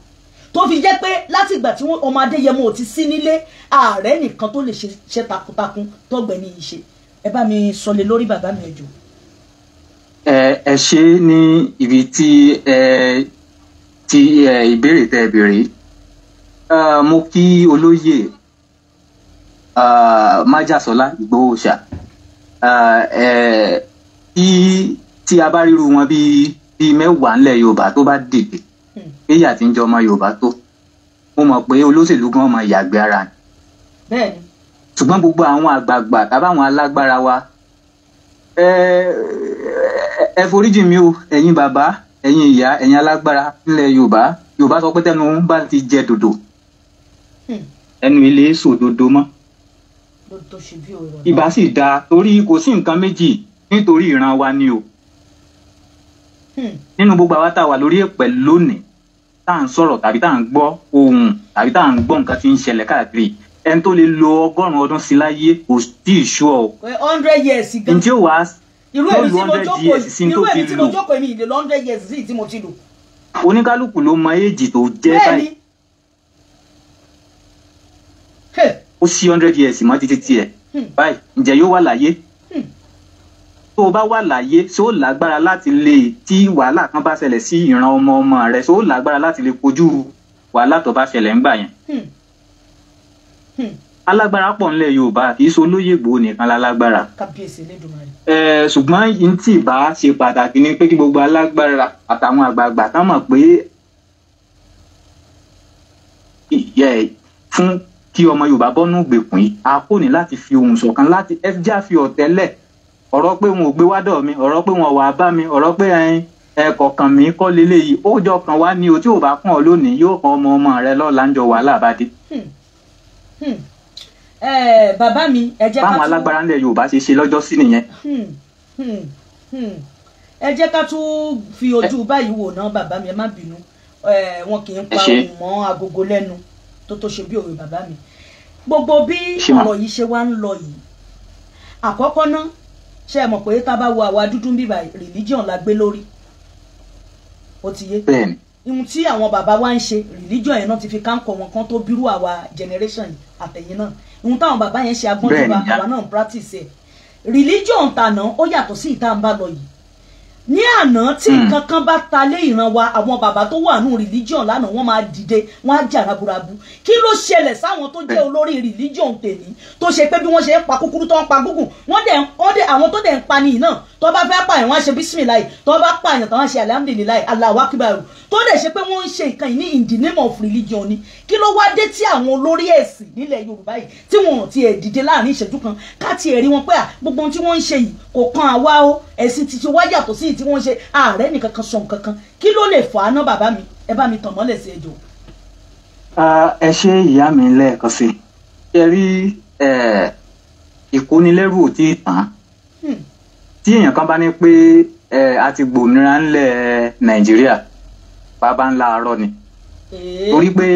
tó fi jẹ́ pé láti ìgbà tí ọmọ Adéyẹmọ ò ti sí nílé ààrẹ nìkan tó lè ṣe takuntakun tọ́gbẹ̀ni yìí ṣe ẹ bá mi sọlé lórí bàbá mi ẹjọ. ẹ ṣe ní ibi tí ìbéèrè tẹ béèrè mo kí olóyè Májàsọ́lá Ìgbòho Òòṣà tí a bá ríru wọn bíi 10 ńlẹ̀ Yorùbá tó bá dìde èyà tí ń jọ ọmọ Yorùbá tó mo mọ̀ pé olóṣèlú gan ọmọ ìyàgbé ara ni. Bẹ́ẹ̀ni. ṣùgbọ́n gbogbo àwọn àgbààgbà tàbáwọn alágbára wa ẹ foríjì mi o ẹ̀yin bàbá ẹ̀yin ìyá ẹ̀yin alágbára nílẹ̀ Yorùbá sọ pé tẹnu bá ti jẹ dòdò ẹnu ilé sòdodo mọ́ ìbá sì dáa torí kò sí nǹkan méjì nítorí ìran wa ni o nínú gbogbo àwa tá a wà lórí èpẹ̀ lónìí tá à ń sọ̀rọ̀ tàbí tá à ń gbọ́ ohùn tàbí tá à ń gbọ́ nǹkan tí ń ṣẹlẹ̀ káàkiri ẹni tó lè lo 100 ọdún sí láyé kò tí ì ṣú ọ. 100 years gan. ǹjẹ́ ò wá irú ẹni tí mo jókòó mi ìdè 100 years sí tí mo ti lò. oníkálukú ló mọ éèjì tó jẹ́ báyìí. ó sí 100 years mọ́ títí tiẹ̀ báyìí ǹjẹ́ yóò wà láyé tó o bá wà láyé ṣé ó lágbára láti lè tí wàhálà kan bá ṣẹlẹ̀ sí ìran ọmọ rẹ̀ ṣé ó lágbára láti lè kojú wàhálà tó bá ṣẹlẹ̀ ńgbà yẹn. alágbára pọ̀ nílẹ̀ Yorùbá kì í ṣe olóyè Ìgbòho nìkan lálágbára. Kábíyèsí Elédùmarè. ṣùgbọ́n yìí tí ì bá ṣe pàtàkì ni pé kí gbogbo alágbára àtàwọn àgbààgbà kan mọ̀ pé fún kí ọmọ Yorùbá bọ́nú gbèkùn yìí a kò ní láti fi ohùn ṣọ̀kan láti ẹja fi ọ̀tẹ́lẹ̀ ọ̀rọ̀ pé wọn ò gbé wádọ̀ mi ọ̀rọ̀ pé wọn wà bá mi ọ̀rọ̀ pé ẹ̀kọ̀ọ̀kan mi kọ́ leléyìí ó jọ kan wá ní o tí ò bá kàn ọ́ lónìí yóò kan ọmọ rẹ lọ́la ń jọ wàhálà bá dé. Bàbá mi ẹ jẹ́ ká tún báwọn alágbára ńlẹ̀ Yorùbá ṣe lọ́jọ́ sí nìyẹn. ẹ jẹ́ ká tún fi ojú báyìí wò náà bàbá mi ẹ má bínú wọn kì í pa ohùn mọ́ agogo lẹ́nu tó ṣe bí òwe bàbá mi gbogbo bí ọ̀rọ̀ yìí ṣe wá ń lọ yìí àkọ́kọ́ náà ṣe mọ̀ pé tá bá wo àwa dúdú bíbá religion la gbé lórí ó ti yé ihun tí àwọn bàbá wa ń ṣe religion yẹn náà ti fi káńkọ̀ wọn kan tó bírú àwa generation àtẹ̀yìn náà ihun táwọn bàbá yẹn ṣe agbọ́n nípa àwa náà practice ẹ̀ religion tàná ó yàtọ̀ sí ìta ń bá lọ yìí ní àná tí nǹkan kan bá ta lé ìran wa àwọn bàbá tó wà nù religion lánàá wọ́n máa dìde wọ́n á jà raburabu kí ló ṣẹlẹ̀ sáwọn tó jẹ́ olórí religion tèmi tó ṣe pé bí wọ́n ṣe ń pa kúkúrú tó ń pa gúngùn wọ́n dẹ̀ àwọn tó dẹ̀ ń pa nìyí náà tó bá fẹ́ pààyàn wọ́n á ṣe bísímìláì tó bá pààyàn tó wọ́n á ṣe alhamdulilayi Allahu akbar tó dẹ̀ ṣe pé wọ́n ń ṣe nǹkan yìí ní in the name of religion ni kí ló wá dé tí àwọn olórí ẹ̀sìn nílẹ̀ Yorùbá yìí tí wọ́n ti ẹ̀ dìde láàrin ìṣẹ́jú kan ká ti ẹ̀ rí wọn pé gbogbo ohun tí wọ́n ń ṣe yìí kò kan àwa o ẹ̀sìn ti ti wá yàtọ̀ sí tí wọ́n ṣe ààrẹ nìkan kan sọ nǹkan kan kí ló lè fà á ná bàbá mi ẹ bá mi tàn mọ́lẹ̀ sí ẹjọ́. ẹ ṣe ìyá mi lẹ́ẹ̀kan sí ẹ rí ìkónilẹ́rù ò tí ì tán tí èèyàn kan bá ní pé a ti gbòmìnira ńlẹ̀ Nàìjíríà bàbá ńlá arọ ni torí pé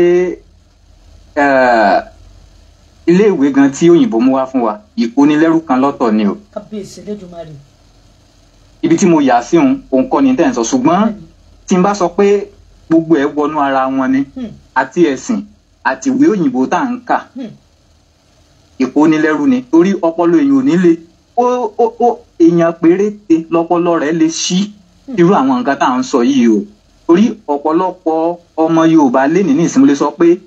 ilé ìwé gan tí òyìnbó mú wá fún wa ìkónilẹ́rù kan lọ́tọ̀ ni o. kábíyèsí lẹ́dùnmáre. ibi tí mo yà sí òun kọ́ ni tẹ́ ń sọ ṣùgbọ́n tí n bá sọ pé gbogbo ẹ̀ wọnú ara wọn ni àti ẹ̀sìn àti ìwé òyìnbó tá à ń kà ìkónilẹ́rù ni torí ọpọlọ èèyàn ò ní lè èèyàn péréte lọ́pọlọ rẹ̀ lè ṣí irú àwọn nǹkan tá à ń sọ yìí o torí ọ̀pọ̀lọpọ̀ ọmọ Yorùbá lénìí ní ìsinmi lè sọ pé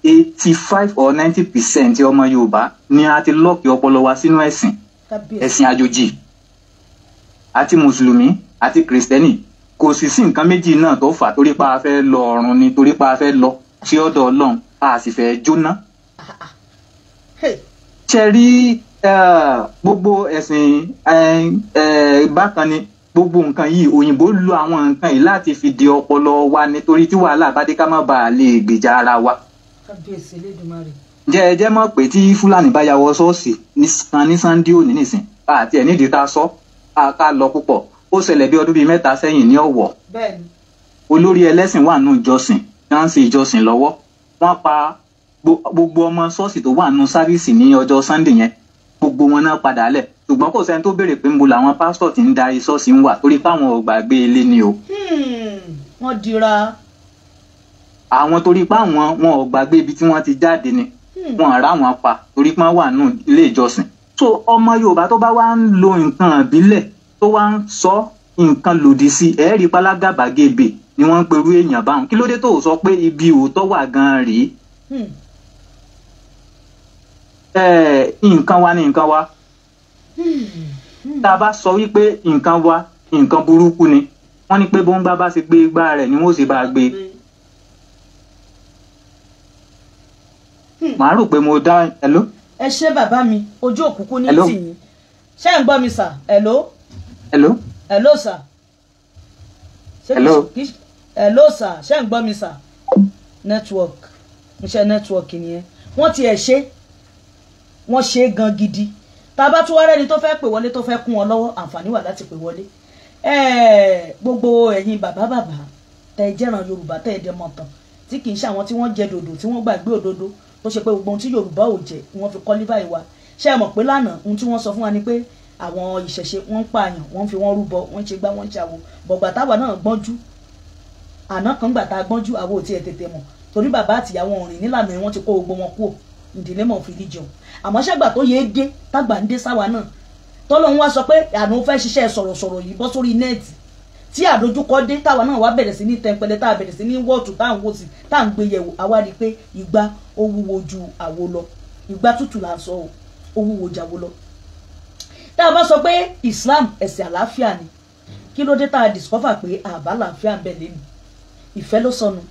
85 or 90% ọmọ Yorùbá ni a ti lọ́ọ̀kì ọpọlọ wa sínú ẹ̀sìn àjòjì àti mùsùlùmí àti kìrìsìtẹ́nì kò sì sí nǹkan méjì náà tó fà torí pa afẹ́ lọ ọ̀run ni torí pa afẹ́ lọ sí ọ̀dọ̀ Ọlọ́run a sì fẹ́ jóná. ṣe rí gbogbo ẹ̀sìn bákan ni gbogbo nǹkan yìí òyìnbó lo àwọn nǹkan yìí láti fi di ọpọlọ wa nítorí tí wàhálà bá dé ká má bàa lè gbèjà ara wa. kábíyèsí lẹ́dùnmáre. ǹjẹ́ ẹ jẹ́ mọ̀ pé tí Fúlàní bá ya wọ ṣọ́ọ̀ṣì kan ní Sunday òní nìsín àti ẹ̀ nídìí ká sọ ká lọ púpọ̀ ó ṣẹlẹ̀ bí ọdún bíi 3 sẹ́yìn ní Ọ̀wọ̀ olórí ẹlẹ́sìn wà nù ìjọsìn tí wọ́n ń ṣe ìjọsìn lọ́wọ́ wọ́n pa gbogbo ọmọ ṣọ́ọ̀ṣì tó wà nù sáfíìsì ní ọjọ́ Sunday yẹn gbogbo wọn náà padà lẹ̀ ṣùgbọ́n kò sẹ́ni tó béèrè pé níbo làwọn pásítọ̀ tí ń darí ṣọ́ọ̀ṣì ń wà torí páwọn ò gbàgbé ilé ni o. wọ́n dira. àwọn torí páwọn wọn ò gbàgbé ibi tí wọ́n ti jáde ni wọn ará wọn pa torí pé wọ́n wà nù ilé ìjọsìn. so ọmọ Yorùbá tó bá wá ń lo nǹkan ìbílẹ̀ tó wá ń sọ nǹkan lòdì sí ẹ̀ẹ́rì pálágàbàgebè ni wọ́n ń perú èèyàn báwọn kí ló dé tó sọ pé ibi òótọ́ wà gan-an rèé. nǹkan wa ni nǹkan wa tá a bá sọ wípé nǹkan wa nǹkan burúkú ni wọ́n ní pé bóńgbá bá ṣe gbé igbá rẹ̀ ni wọ́n sì bá gbé. màá rò pé mo dá hello. ẹ ṣé bàbá mi ojú òkùnkùn ní tìyín ṣé ń gbọ́ mi sà hello. hello. hello sà. hello. hello sà ṣé ń gbọ́ mi sà. network iṣẹ́ network nìyẹn wọ́n ti ẹ̀ ṣe wọ́n ṣe gan gidi tá a bá tún wá rẹ́ni tó fẹ́ pè wọlé tó fẹ́ kún wọn lọ́wọ́ àǹfààní wà láti pè wọlé gbogbo ẹ̀yin bàbá tẹ́ jẹ́ràn Yorùbá tẹ́ ẹ̀dẹ̀ mọ̀tàn tí kì í ṣe àwọn tí wọ́n jẹ dòdò tí wọ́n gbàgbé òdodo tó ṣe pé gbogbo ohun tí Yorùbá ò jẹ wọ́n fi kọ́ lífà ìwà ṣé ẹ mọ̀ pé lánàá ohun tí wọ́n sọ fún wa ni pé àwọn ìṣẹ̀ṣe wọ́n ń pààyàn wọ́n fi wọ́n rúbọ wọ́n ṣe gbá wọ́n ṣàwò bọ̀gbà táwa náà gbọ́njú àná kan gbà tá a gbọ́njú àwọn ò tiẹ̀ tètè mọ̀ torí bàbá àtìyàwó òrìn nílànà wọ́n ti kó gbogbo wọn kúrò ìdílé mọ̀ religion àmọ́ ṣàgbà tó yẹ dé tágbà ń dé sáwa náà tọ́lọ́hún wá sọ pé àná fẹ́ ṣiṣẹ́ sọ̀rọ̀sọ̀rọ̀ yìí bọ́ sórí nẹ́ẹ̀tì tí àdójúkọ dé táwa náà wá bẹ̀rẹ̀ sí ní tẹ̀pẹ̀lẹ̀ tá a bẹ̀rẹ̀ sí ní wọ́ọ̀tù tá à ń wò sí tá à ń gbé yẹ̀wò àwa rí i pé ìgbà ó wúwo ju àwo lọ ìgbà tútù là ń sọ ó wúwo ju àwo lọ. tá a bá sọ pé Islam ẹ̀sìn àlàáfíà ni kí ló dé tá a discover pé àbá àlàáfíà ń bẹ lẹ́nu ìfẹ́ ló sọnù.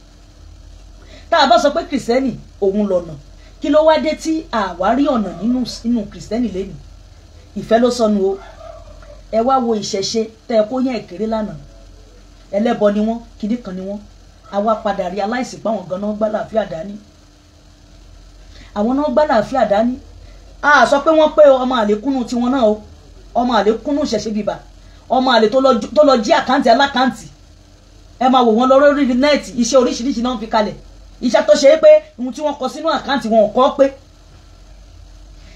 tá a bá sọ pé kìrìsìtẹ́nì òun lọ̀nà kí ló wá dé tí àwárí ọ̀nà nínú kìrìsìtẹ́nì lẹ́nu ìfẹ́ ló sọnù o. ẹ wá wo ìṣẹ̀ṣe tẹ́ ẹ kó yẹn ìkéré lánàá ẹlẹ́bọ ni wọ́n kìnnì kan ni wọ́n àwa padà rí aláìsí pa àwọn ganan gbá làáfíà dání àwọn náà gbá làáfíà dání a sọ pé wọ́n pé ọmọ àlékúnnù tiwọn náà o ọmọ àlékúnnù ìṣẹ̀ṣe bíbà ọmọ àlè tó lọ jí àkáǹtì alákáǹtì ẹ máa wò wọ́n lọ lórí nẹ́ẹ̀tì iṣẹ́ oríṣiríṣi náà fi kalẹ̀ iṣẹ́ tó ṣe é pé ohun tí wọ́n kọ sínú àkáǹtì wọn ò kọ pé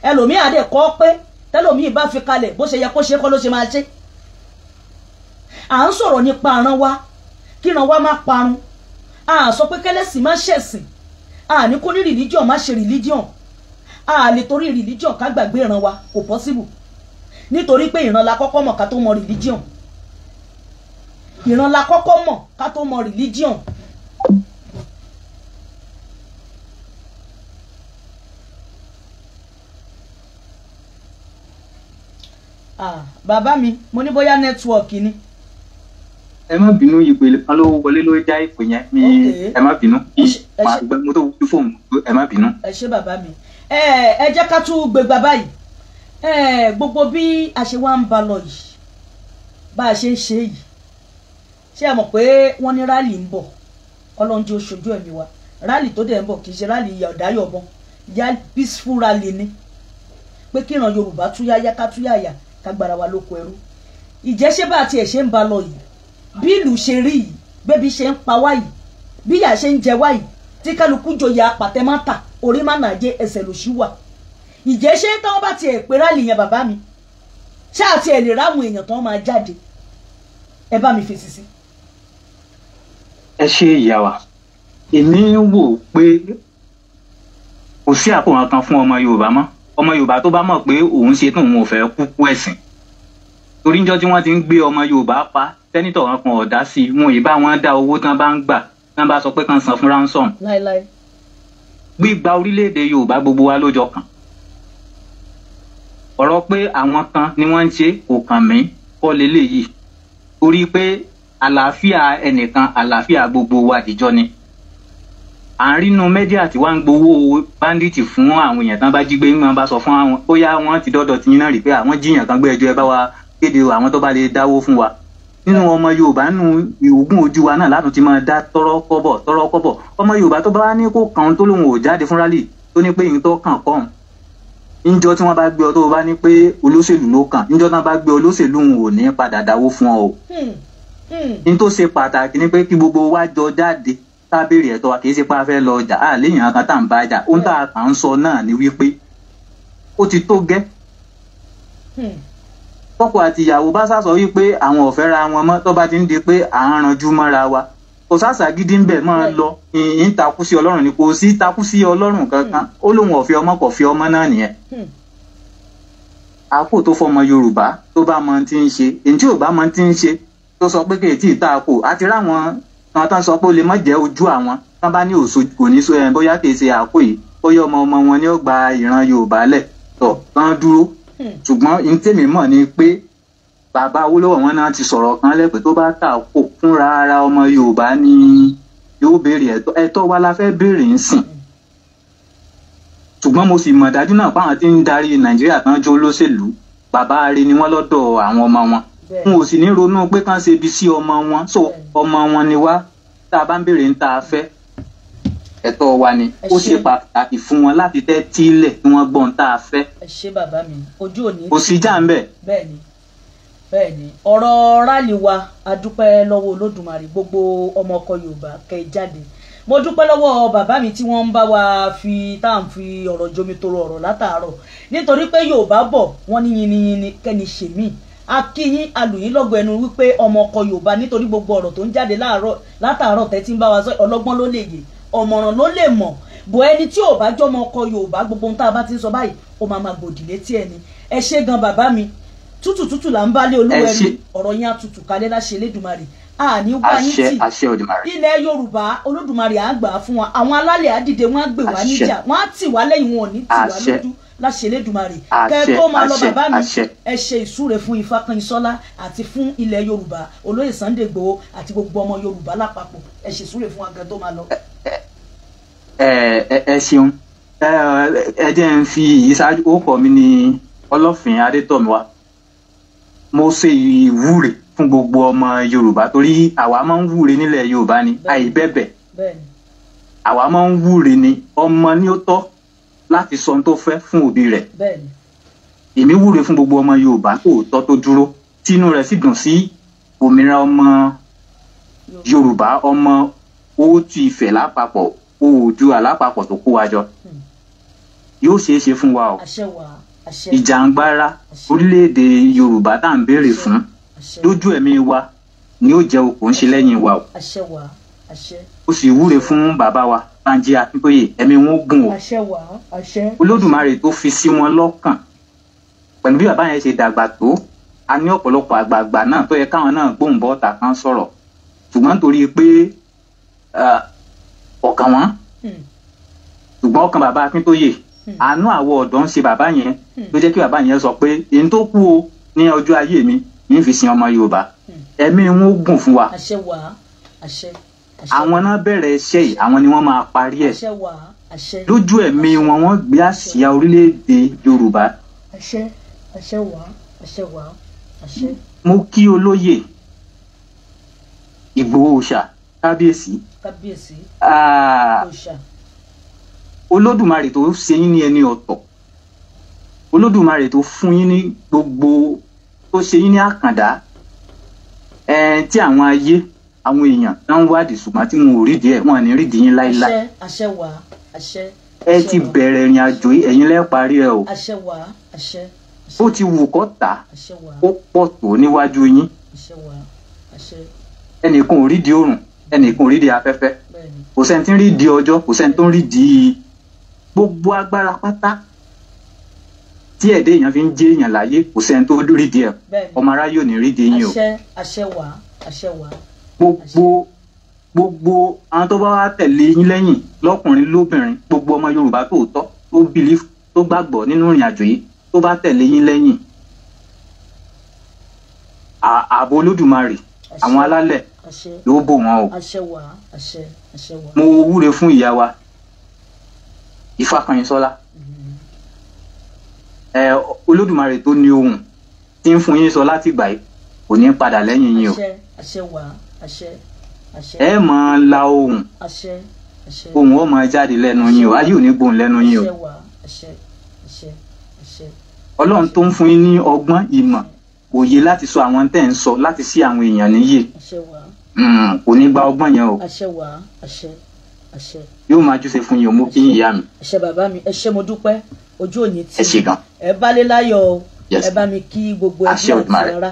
ẹlòmíì àdé kọ pé tẹlòmíì bá fi kalẹ̀ bó ṣe yẹ kó ṣe kọ́ ló ṣe máa ṣe. à ń sọ̀rọ̀ nípa àrán wa kí ìran wa má parun à sọ pé kẹ́lẹ́sìn má ṣẹ̀sìn à ní kó ní religion má ṣe religion à lè torí religion ká gbàgbé ìran wa kò possible nítorí pé ìran la kọ́kọ́ mọ̀ ká tó mọ religion, ìran la kọ́kọ́ mọ̀ ká tó mọ religion. Bàbá mi mo ní bóyá nẹ́tíwọ̀kì ni. ẹ má bínú ìpele kan ló wọlé ló já ìpè yẹn mi ẹ má bínú màá gbẹ mo tó wú fóònù ẹ má bínú. ẹ ṣé bàbá mi ẹ jẹ́ ká tún gbégbá báyìí gbogbo bí a ṣe wá ń ba lọ yìí bá a ṣe ń ṣe yìí ṣé ẹ mọ̀ pé wọ́n ní rálì ń bọ̀ Ọlọ́run jẹ́ ó ṣojú ẹ̀mí wa rálì tó dẹ̀ ń bọ̀ kì í ṣe rálì ọ̀dáyọ̀bọ̀n yá peaceful rally ni pé kíran Yorùbá túyáyá ká túyáyá ká gbára wa lóko ẹrú ìjẹ́ṣẹ́ bá tiẹ̀ ṣe ń ba lọ yìí bí ìlú ṣe rí yìí bébí ṣe ń pa wá yìí bí ìyà ṣe ń jẹ wá yìí tí kálukú joyè apàtẹ má tà orí má nà jẹ ẹsẹ̀ lòṣì wà ìjẹ́ṣẹ́ táwọn bá tiẹ̀ pé rálì yẹn bàbá mi ṣáà tiẹ̀ lè ráwọn èèyàn tán máa jáde ẹ bá mi fèsì sí. ẹ ṣe ìyá wa èmi wò pé kò sí àkóhàn kan fún ọmọ Yorùbá mọ́ ọmọ Yorùbá tó bá mọ̀ pé òun ṣe tó òun ò fẹ́ kúkú ẹ̀sìn torí níjọ́ tí wọ́n ti ń gbé ọmọ Yorùbá pa sẹ́nítọ̀ wọn kan ọ̀dá sí i wọn ì bá wọn dá owó tán bá ń gbà tán bá sọ pé kàn san fún ransom. láíláí. gbígba orílẹ̀-èdè Yorùbá gbogbo wa ló jọ kàn ọ̀rọ̀ pé àwọn kan ni wọ́n ń ṣe kò kàn mí kọ́ leléyìí torí pé àlàáfíà ẹnìkan àlàáfíà gbogbo wa dìjọ ni à ń rínú mẹ́díà tí wàá ń gbowó báńdíìtì fún àwọn èèyàn tán bá jí gbé wọn bá sọ fún àwọn bóyá wọn ti dọ́dọ̀ tí yín náà rí pé àwọn jíyàn kan gbé ẹjọ́ ẹ bá wa kéde àwọn tó bá lè dáwó fún wa nínú ọmọ Yorùbá nínú ìwògùn ojú wa náà látún ti máa dá tọrọ kọ́bọ̀ ọmọ Yorùbá tó bá wá ní kó kàn tó lóun ò jáde fún rálì tó ní pé ìyìn tó kàn kọ́ níjọ́ tí wọ́n bá gbé ọ tó bá ní pé olóṣèlú ló kàn níjọ́ tí wọ́n bá gbé olóṣèlú òun ò ní padà dáwó fún ọ o ní tó ṣe pàtàkì ni pé kí gbogbo wa jọ jáde tá béèrè ẹ̀tọ́ wa kì í ṣe pé a fẹ́ lọ jà á léèyàn kan tá à ń bá jà ohun tá a kàn ń sọ náà ni wípé ó ti tó gẹ́ tọkọ àti ìyàwó bá sá sọ wípé àwọn ò fẹ́ ra wọn mọ́ tó bá ti ń di pé à ń ranjú mọ́ra wa kò sásà gidi ń bẹ̀ máa lọ ń takú sí Ọlọ́run ni kò sí takú sí Ọlọ́run kankan ó lóun ò fẹ́ ọmọ kò fẹ́ ọmọ náà nìyẹn àpò tó fọmọ Yorùbá tó bá mọ ti ń ṣe èyí tí ò bá mọ ti ń ṣe tó sọ pé kèétí ìtaàkò àti ráwọn kan tán sọ pé ó lè má jẹ́ ojú àwọn tán bá ní òṣò kò ní bóyá kèé ṣe àpò yìí bóyá ọmọ wọn ni ó gba ìran Yorùbá lẹ̀ tọ̀ tán dúró ṣùgbọ́n ní tèmi mọ̀ ni pé bàbá Awólọ́wọ̀ wọn náà ti sọ̀rọ̀ kan lẹ́pẹ́ tó bá tà kó fúnra ara ọmọ Yorùbá ni yóò béèrè ẹ̀tọ́ wa la fẹ́ béèrè ń sìn ṣùgbọ́n mo sì mọ̀ dájú náà páwọn tí ń darí Nàìjíríà tán jó lóṣèlú bàbá arẹ ni wọ́n lọ́dọ̀ àwọn ọmọ wọn n ò sì ní ronú pé kán ṣe ibi sí ọmọ wọn so ọmọ wọn ni wá tá a bá ń béèrè ń ta afẹ́ ẹ̀tọ́ wa ni ó ṣe pàtàkì fún wọn láti tẹ́tí ilẹ̀ kí wọ́n gbọ́n tá a fẹ́. ẹ ṣé bàbá mi ojú òní. kò sí jà ń bẹ̀. bẹ́ẹ̀ni ọ̀rọ̀ rálì wa a dúpẹ́ lọ́wọ́ Olódùmarè gbogbo ọmọ ọkọ Yorùbá kẹ́ jáde mo dúpẹ́ lọ́wọ́ bàbá mi tí wọ́n ń bá wa fi tá à ń fi ọ̀rọ̀ jomi toro ọ̀rọ̀ látàárọ̀ nítorí pé Yorùbá bọ̀ wọ́n ní yiniyini kẹ́ni ṣèmí akíyín alùyín lọ́gọ̀ ẹnu wípé ọmọ ọkọ Yorùbá nítorí gbogbo ọ̀rọ̀ tó ń jáde látàárọ̀ tẹ́tí ń bá wa sọ ọlọ́gbọ́n ló lè yè ọ̀mọ̀ràn ló lè mọ̀ bọ̀ ẹni tí ò bá jọmọ ọkọ Yorùbá gbogbo ohun tá a bá ti ń sọ báyìí ó máa gbòdì létí ẹni ẹ ṣé gan bàbá mi tútù là ń bá lé olúwẹ̀rí ọ̀rọ̀ yẹn àtútù kalẹ̀ láṣẹ Elédùmarè àní wá yín tì ilẹ̀ Yorùbá Olódùmarè á gbà fún wa àwọn alálẹ̀ á dìde wọ́n á gbè wá níjà wọ́n á tì wá lẹ́yìn wọn ò ní tì wá lójú láṣẹ Elédùmarè kẹ́ tó máa lọ bàbá mi ẹ ṣe ìsúre fún Ifákànṣọ́lá àti fún ilẹ̀ Yorùbá olóyè Sunday Igboho àti gbogbo ọmọ Yorùbá lápapọ̀ ẹ ṣe ìsúre fún wa kẹ́ tó máa lọ. ẹ ṣeun ẹ jẹ́ ń fi ìṣáájú orúkọ mi ní Ọlọ́fin Adétọ̀míwá mo ṣe ìwúre fún gbogbo ọmọ Yorùbá torí àwa máa ń wúre nílẹ̀ Yorùbá ni àìbẹ̀bẹ̀ àwa máa ń wúre ni ọmọ ní ó tọ́ láti sọ ohun tó fẹ́ fún òbí rẹ̀ èmi wúre fún gbogbo ọmọ Yorùbá tòótọ́ tó dúró tínú rẹ̀ sì dùn sí òmìnira ọmọ Yorùbá ọmọ Òòtù Ifẹ̀ lápapọ̀ Oòduà lápapọ̀ tó kó wa jọ yóò ṣeé ṣe fún wa o ìjàngbara orílẹ̀-èdè Yorùbá tá à ń béèrè fún lójú ẹ̀mí wa ni ó jẹ́ okùn ṣe lẹ́yìn wa o ó sì wúre fún bàbá wa Bánjí Akíntóyè ẹ̀mí wọn gùn o Olódùmarè tó fi sí wọn lọ́kàn pẹ̀lú bí bàbá yẹn ṣe dàgbà tó a ní ọ̀pọ̀lọpọ̀ àgbààgbà náà tó yẹ káwọn náà gbóhùn bọ́ọ̀tà kan sọ̀rọ̀ ṣùgbọ́n nítorí pé ọ̀kan wọn ṣùgbọ́n ọkàn bàbá Akíntóyè àánú àwọ̀ ọ̀dọ́ ń ṣe bàbá yẹn ló jẹ́ kí bàbá yẹn sọ pé èyí tó kú o ní ọjọ́ ayé mi ní fi sin ọmọ Yorùbá ẹ̀mí wọn ó gùn fún wa. àṣẹ wà àṣẹ. àwọn náà bẹ̀rẹ̀ iṣẹ́ yìí àwọn ni wọ́n máa parí ẹ̀. àṣẹ wà àṣẹ. lójú ẹ̀mí wọn wọ́n gbé àsíá orílẹ̀-èdè Yorùbá. àṣẹ àṣẹ wà àṣẹ wà àṣẹ. mo kí olóyè Ìgbòho Òòṣà kábíyèsí. kábíyèsí. Òòṣà. Olódùmarè tó ṣe yín ní ẹni ọ̀tọ̀ Olódùmarè tó fún yín ní gbogbo tó ṣe yín ní àkàndá tí àwọn ayé àwọn èèyàn náà ń wádìí ṣùgbọ́n tí wọn ò rídìí ẹ̀ wọn à ní rídìí yín láíláí. àṣẹ àṣẹ wà àṣẹ. ẹ ti bẹ̀rẹ̀ ìrìn àjò yìí ẹ̀yin lẹ́ parí ẹ o. àṣẹ wà àṣẹ. bó ti wù kó tà àṣẹ wà. ó pọ̀ tó níwájú yín. àṣẹ wà àṣẹ. ẹnìkan ò rídìí oòrùn ẹnìkan ò rídìí afẹ́fẹ́ kò sẹ́ni tí ń rídìí ọjọ́ kò sẹ́ni tó ń rídìí gbogbo agbára pátá tí ẹ̀dẹ́ èèyàn fi ń jẹ́ èèyàn láyé kò sẹ́ni tó rídìí ẹ̀ ọmọ aráyé ò ní rídìí yín o. àṣẹ wà àṣẹ wà. gbogbo àwọn tó bá wá tẹ̀lé yín lẹ́yìn lọ́kùnrin lóbìnrin gbogbo ọmọ Yorùbá tòótọ́ tó bìlíf tó gbàgbọ́ nínú ìrìn àjò yìí tó bá tẹ̀lé yín lẹ́yìn ààbò Olódùmarè àwọn alálẹ̀ yóò bò wọ́n o. àṣẹ wà àṣẹ àṣẹ wà. mo wúre fún ìyá wa Ifákànyìnsọ́lá Olódùmarè tó ní ohùn tí ń fún yín sọ láti gbà yìí kò ní padà lẹ́yìn yín o. àṣẹ wà àṣẹ àṣẹ. ẹ máa la ohùn àṣẹ àṣẹ. ohùn ó máa jáde lẹ́nu yín o ayé ò ní gbóhùn lẹ́nu yín o. àṣẹ wà àṣẹ àṣẹ àṣẹ. Ọlọ́run tó ń fún yín ní ọgbọ́n ìmọ̀ òye láti sọ àwọn tẹ́ ń sọ láti sí àwọn èèyàn níyè. àṣẹ wà. kò ní gba ọgbọ́n yẹn o. àṣẹ wà àṣẹ àṣẹ. yóò máa júṣe fún yín o mo kí yín ìyá mi. àṣẹ bàbá mi ẹ ṣé mo dúpẹ́ ojú òní tí. ẹ ṣé gan. ẹ bálé láyọ̀ o ẹ bá mi kí gbogbo ẹbí àti ará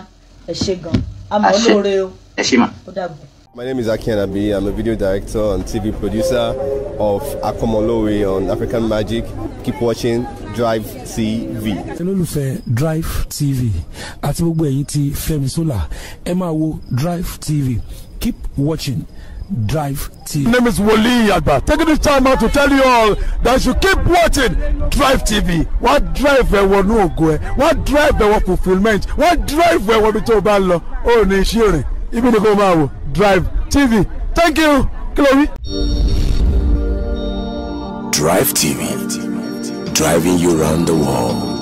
ẹ ṣé gan àmọ́ olóore o. ẹ ṣé mà. ó dàbọ̀. My name is Aki Anabi. I'm a video director and TV producer of Akomolowe on African Magic. Keep watching Drive TV. olólùfẹ́ Drive TV àti gbogbo ẹ̀yin tí Fẹ́mi Sola ẹ máa wo Drive TV. Keep watching Drive TV. My name is Wole Agba. Taking this time out to tell you all that you keep watching Drive TV. What drive ẹ̀wọ̀ ní ògo ẹ̀? What drive ẹ̀wọ̀ fulfilment? What drive ẹ̀wọ̀ bí tó bá lọ? Ó ní iṣẹ́ rìn. Ibi ni kò máa wò Drive TV. Thank you. Chloe. Drive TV. Driving you around the world.